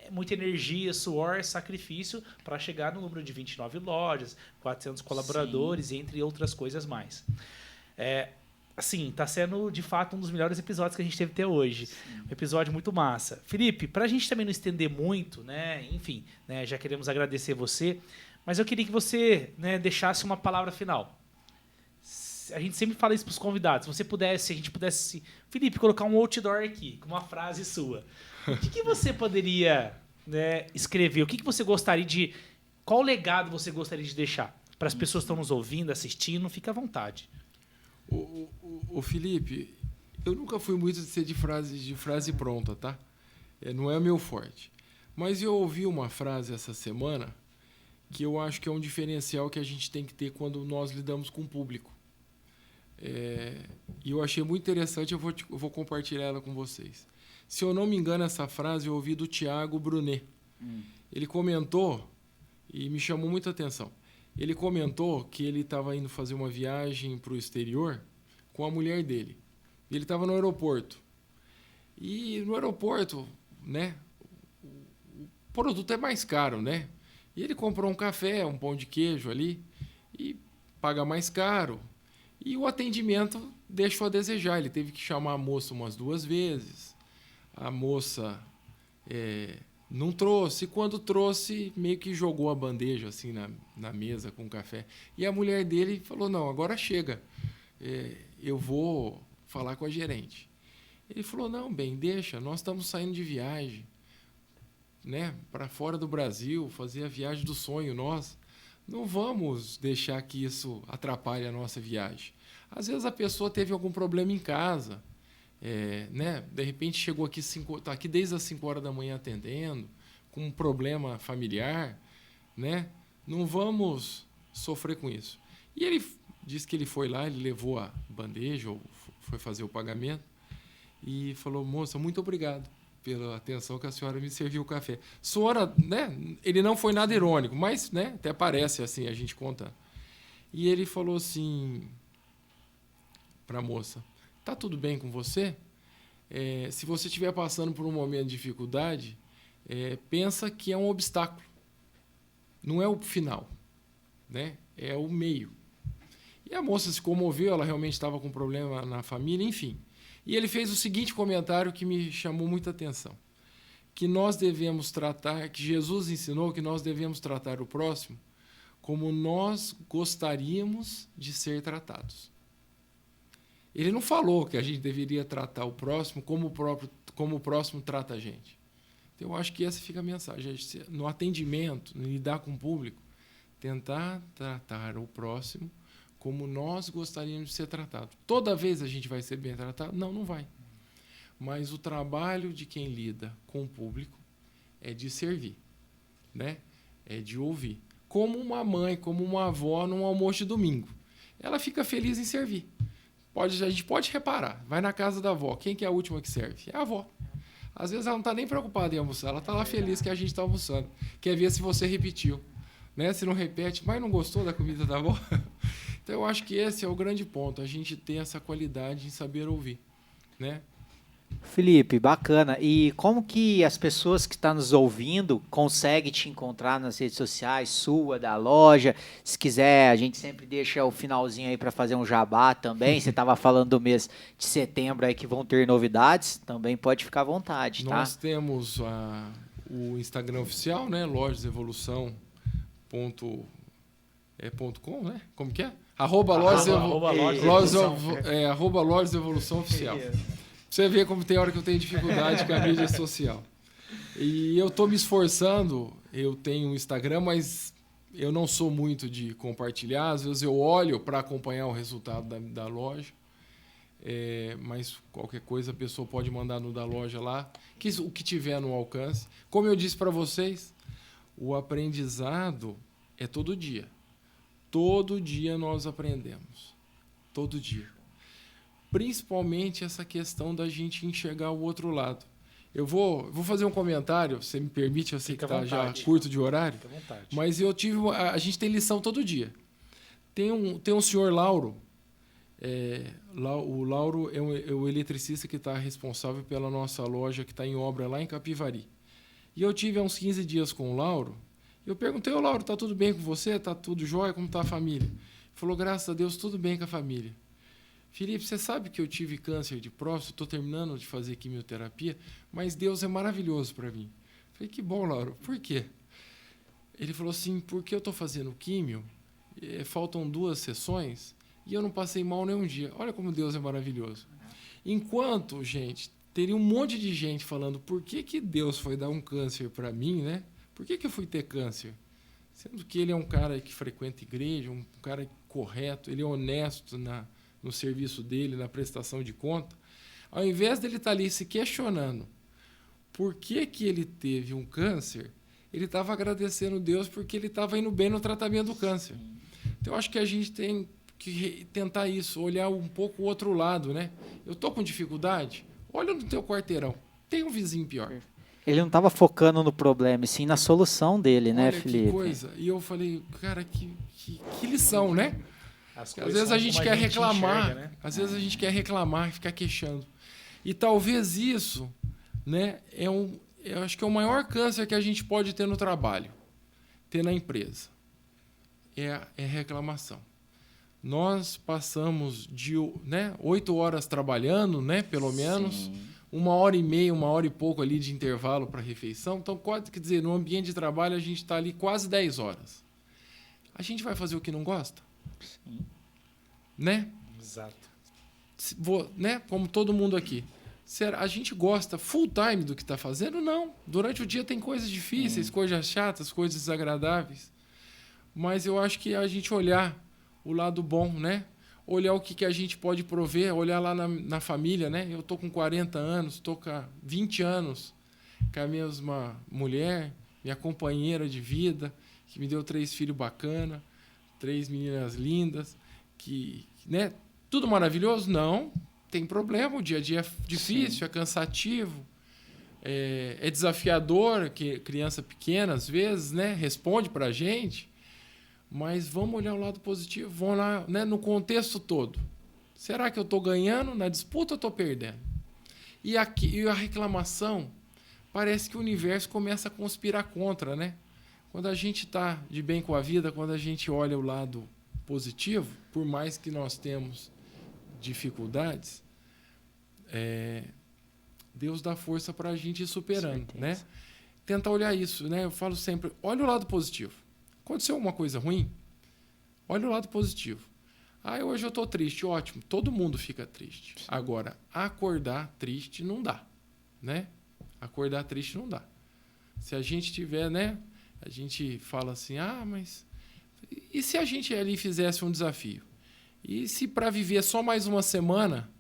muita energia, suor, sacrifício para chegar no número de 29 lojas, 400 colaboradores, entre outras coisas mais. Assim, tá sendo, de fato, um dos melhores episódios que a gente teve até hoje. Um episódio muito massa. Felipe, para a gente também não estender muito, né? Enfim, né, já queremos agradecer você, mas eu queria que você, né, deixasse uma palavra final. A gente sempre fala isso para os convidados. Se a gente pudesse, Felipe, colocar um outdoor aqui, com uma frase sua. O que você poderia, né, escrever? O que você gostaria de... Qual legado você gostaria de deixar? Para as pessoas que estão nos ouvindo, assistindo, fica à vontade.
O Felipe, eu nunca fui muito de ser de frase pronta, tá? Não é o meu forte. Mas eu ouvi uma frase essa semana que eu acho que é um diferencial que a gente tem que ter quando nós lidamos com o público. E eu achei muito interessante, eu vou compartilhar ela com vocês. Se eu não me engano, essa frase eu ouvi do Thiago Brunet. Ele comentou, e me chamou muita atenção, ele comentou que ele estava indo fazer uma viagem para o exterior com a mulher dele. Ele estava no aeroporto. E no aeroporto, né, o produto é mais caro, né? E ele comprou um café, um pão de queijo ali, e paga mais caro. E o atendimento deixou a desejar. Ele teve que chamar a moça umas 2 vezes. A moça não trouxe. E quando trouxe, meio que jogou a bandeja assim na mesa com o café. E a mulher dele falou, não, agora chega. Eu vou falar com a gerente. Ele falou, não, bem, deixa. Nós estamos saindo de viagem, né, para fora do Brasil, fazer a viagem do sonho nossa. Não vamos deixar que isso atrapalhe a nossa viagem. Às vezes a pessoa teve algum problema em casa, né? De repente chegou aqui, está aqui desde as 5 horas da manhã atendendo, com um problema familiar, né? Não vamos sofrer com isso. E ele disse que ele foi lá, ele levou a bandeja, ou foi fazer o pagamento, e falou, moça, muito obrigado pela atenção que a senhora me serviu o café. Senhora, né? Ele não foi nada irônico, mas, né? Até parece assim, a gente conta. E ele falou assim para a moça, tá tudo bem com você? Se você estiver passando por um momento de dificuldade, pensa que é um obstáculo. Não é o final, né? É o meio. E a moça se comoveu, ela realmente estava com problema na família, enfim. E ele fez o seguinte comentário que me chamou muita atenção. Que nós devemos tratar, que Jesus ensinou que nós devemos tratar o próximo como nós gostaríamos de ser tratados. Ele não falou que a gente deveria tratar o próximo como o próximo trata a gente. Então, eu acho que essa fica a mensagem. No atendimento, no lidar com o público, tentar tratar o próximo como nós gostaríamos de ser tratados. Toda vez a gente vai ser bem tratado? Não, não vai. Mas o trabalho de quem lida com o público é de servir, né? É de ouvir. Como uma mãe, como uma avó num almoço de domingo. Ela fica feliz em servir. A gente pode reparar. Vai na casa da avó. Quem que é a última que serve? É a avó. Às vezes ela não está nem preocupada em almoçar. Ela está lá feliz que a gente está almoçando. Quer ver se você repetiu. Né? Se não repete, mas não gostou da comida da avó? Então, eu acho que esse é o grande ponto. A gente ter essa qualidade em saber ouvir, né?
Felipe, bacana. E como que as pessoas que estão nos ouvindo conseguem te encontrar nas redes sociais, sua, da loja? Se quiser, a gente sempre deixa o finalzinho aí para fazer um jabá também. Você estava falando do mês de setembro aí que vão ter novidades. Também pode ficar à vontade, tá?
Nós temos o Instagram oficial, né? lojasevolução.com, né? Como que é? @lojasevolução oficial. Você vê como tem hora que eu tenho dificuldade com a mídia social. E eu estou me esforçando, eu tenho um Instagram, mas eu não sou muito de compartilhar. Às vezes eu olho para acompanhar o resultado da loja, mas qualquer coisa a pessoa pode mandar no da loja lá, o que tiver no alcance. Como eu disse para vocês, o aprendizado é todo dia. todo dia nós aprendemos. Todo dia. Principalmente essa questão da gente enxergar o outro lado. Eu vou fazer um comentário, você me permite, eu sei que está já curto de horário,
Fica à vontade.
mas a gente tem lição todo dia. Tem um senhor Lauro, o Lauro é o eletricista que está responsável pela nossa loja que está em obra lá em Capivari. E eu tive há uns 15 dias com o Lauro, e eu perguntei, ô Lauro, está tudo bem com você? Está tudo jóia? Como está a família? Ele falou, graças a Deus, tudo bem com a família. Felipe, você sabe que eu tive câncer de próstata, estou terminando de fazer quimioterapia, mas Deus é maravilhoso para mim. Eu falei, que bom, Lauro, por quê? Ele falou assim, porque eu estou fazendo químio, faltam 2 sessões e eu não passei mal nem um dia. Olha como Deus é maravilhoso. Enquanto, gente, teria um monte de gente falando, por que Deus foi dar um câncer para mim, né? Por que eu fui ter câncer? Sendo que ele é um cara que frequenta igreja, um cara correto, ele é honesto no serviço dele, na prestação de conta, ao invés dele estar ali se questionando por que ele teve um câncer, ele estava agradecendo Deus porque ele estava indo bem no tratamento do câncer. Então, eu acho que a gente tem que tentar isso, olhar um pouco o outro lado, né? Eu estou com dificuldade? Olha no teu quarteirão, tem um vizinho pior.
Ele não estava focando no problema, e sim na solução dele, né,
Olha
Felipe?
que coisa. E eu falei, cara, que lição, né?
Às
vezes a gente quer reclamar,
enxerga, né?
às vezes a gente quer reclamar e ficar queixando. E talvez isso, né, eu acho que é o maior câncer que a gente pode ter no trabalho, ter na empresa. É reclamação. Nós passamos de 8 horas trabalhando, né, pelo menos,
Sim.
1h30, 1h e pouco ali de intervalo para refeição. Então, quer dizer, no ambiente de trabalho a gente está ali quase 10 horas. A gente vai fazer o que não gosta?
Sim.
Né?
Exato.
Né? Como todo mundo aqui. A gente gosta full time do que está fazendo? Não. Durante o dia tem coisas difíceis, coisas chatas, coisas desagradáveis. Mas eu acho que a gente olhar o lado bom, né? Olhar o que a gente pode prover, olhar lá na família, né? Eu estou com 40 anos, estou com 20 anos com a mesma mulher, minha companheira de vida, que me deu 3 filhos bacanas, 3 meninas lindas, né? Tudo maravilhoso? Não, tem problema, o dia a dia é difícil, é cansativo, é desafiador, que criança pequena, às vezes, né? Responde para a gente, mas vamos olhar o lado positivo, vamos lá, né? No contexto todo. Será que eu estou ganhando na disputa ou estou perdendo? E a reclamação, parece que o universo começa a conspirar contra, né? Quando a gente está de bem com a vida, quando a gente olha o lado positivo, por mais que nós temos dificuldades, Deus dá força para a gente ir superando, né? Tentar olhar isso, né? Eu falo sempre, olha o lado positivo. Aconteceu uma coisa ruim, olha o lado positivo. Hoje eu estou triste, ótimo, todo mundo fica triste. Agora, acordar triste não dá, né? Acordar triste não dá. Se a gente tiver, né? A gente fala assim, mas... E se a gente ali fizesse um desafio? E se para viver só mais uma semana,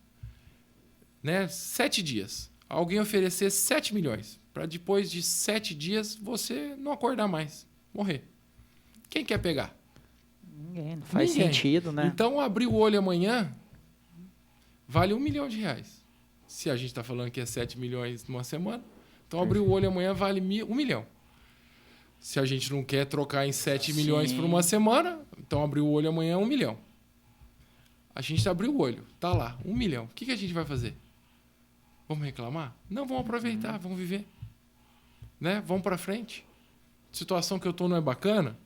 né, 7 dias, alguém oferecesse 7 milhões, para depois de 7 dias você não acordar mais, morrer? Quem quer pegar?
Ninguém, não faz
Ninguém.
sentido, né?
Então, abrir o olho amanhã vale R$1 milhão. Se a gente está falando que é 7 milhões numa semana, então abrir o olho amanhã vale R$1 milhão. Se a gente não quer trocar em 7 milhões por uma semana, então abrir o olho amanhã é R$1 milhão. A gente abriu o olho, tá lá, R$1 milhão. O que a gente vai fazer? Vamos reclamar? Não, vamos aproveitar, vamos viver. Né? Vamos para frente. Situação que eu estou não é bacana?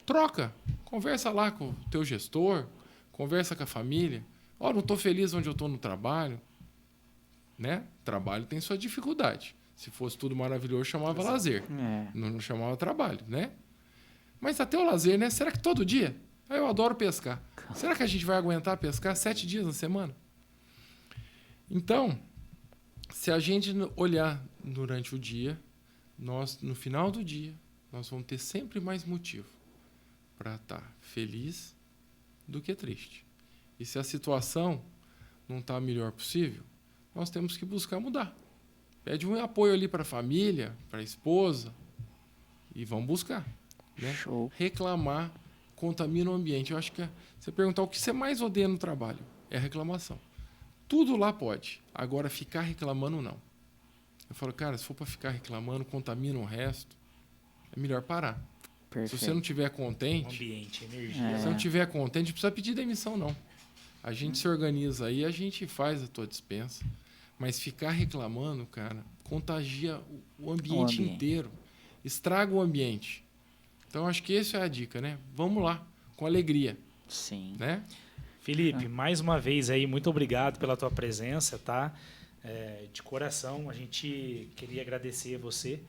Troca. Conversa lá com o teu gestor, conversa com a família. Não estou feliz onde eu estou no trabalho. Né? Trabalho tem sua dificuldade. Se fosse tudo maravilhoso, chamava lazer. Não chamava trabalho, né? Mas até o lazer, né? Será que todo dia? Eu adoro pescar. Será que a gente vai aguentar pescar 7 dias na semana? Então, se a gente olhar durante o dia, nós, no final do dia, nós vamos ter sempre mais motivo para estar feliz do que triste. E se a situação não está a melhor possível, nós temos que buscar mudar. Pede um apoio ali para a família, para a esposa, e vamos buscar. Né?
Show.
Reclamar contamina o ambiente. Eu acho que você perguntar o que você mais odeia no trabalho é a reclamação. Tudo lá pode. Agora, ficar reclamando, não. Eu falo, cara, se for para ficar reclamando, contamina o resto, é melhor parar.
Perfeito.
Se você não estiver contente,
Ambiente, energia.
se você não estiver contente, não precisa pedir demissão, não. A gente se organiza aí, a gente faz a tua dispensa. Mas ficar reclamando, cara, contagia o ambiente inteiro. Estraga o ambiente. Então, acho que essa é a dica, né? Vamos lá, com alegria.
Sim.
Né?
Felipe, mais uma vez aí, muito obrigado pela tua presença, tá? De coração, a gente queria agradecer a você,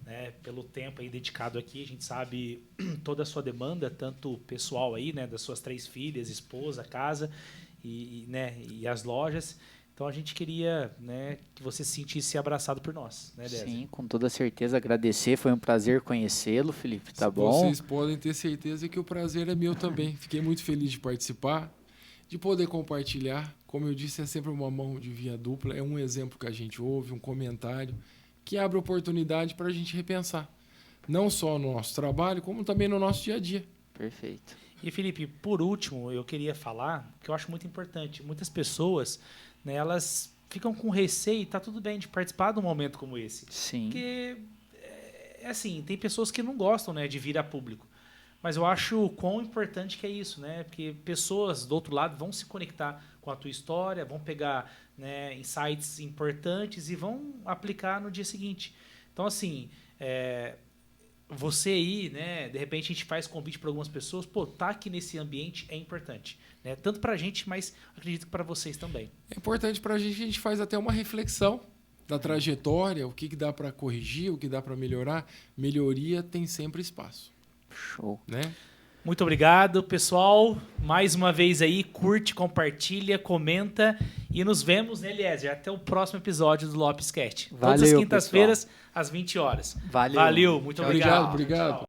né, pelo tempo aí dedicado aqui. A gente sabe toda a sua demanda, tanto pessoal aí, né, das suas 3 filhas, esposa, casa e as lojas. Então a gente queria, né, que você se sentisse abraçado por nós, né, Désia?
Sim, com toda certeza agradecer. Foi um prazer conhecê-lo, Felipe. Tá bom?
Vocês podem ter certeza que o prazer é meu também. Fiquei muito feliz de participar, de poder compartilhar. Como eu disse, é sempre uma mão de via dupla. É um exemplo que a gente ouve, um comentário que abre oportunidade para a gente repensar. Não só no nosso trabalho, como também no nosso dia a dia.
Perfeito.
E, Felipe, por último, eu queria falar, que eu acho muito importante, muitas pessoas, né, elas ficam com receio, e tá tudo bem de participar de um momento como esse.
Sim.
Porque, assim, tem pessoas que não gostam, né, de vir a público. Mas eu acho o quão importante que é isso, né? Porque pessoas do outro lado vão se conectar com a tua história, vão pegar, né, insights importantes e vão aplicar no dia seguinte. Então, assim, você aí, né, de repente a gente faz convite para algumas pessoas, tá aqui nesse ambiente é importante, né? Tanto para a gente, mas acredito que para vocês também.
É importante para a gente faz até uma reflexão da trajetória, o que dá para corrigir, o que dá para melhorar. Melhoria tem sempre espaço.
Show.
Né?
Muito obrigado, pessoal. Mais uma vez aí, curte, compartilha, comenta e nos vemos, né, Eliezer? Até o próximo episódio do Lopes Cast. Todas as quintas-feiras, às 20 horas.
Valeu.
Valeu, muito obrigado.
Obrigado.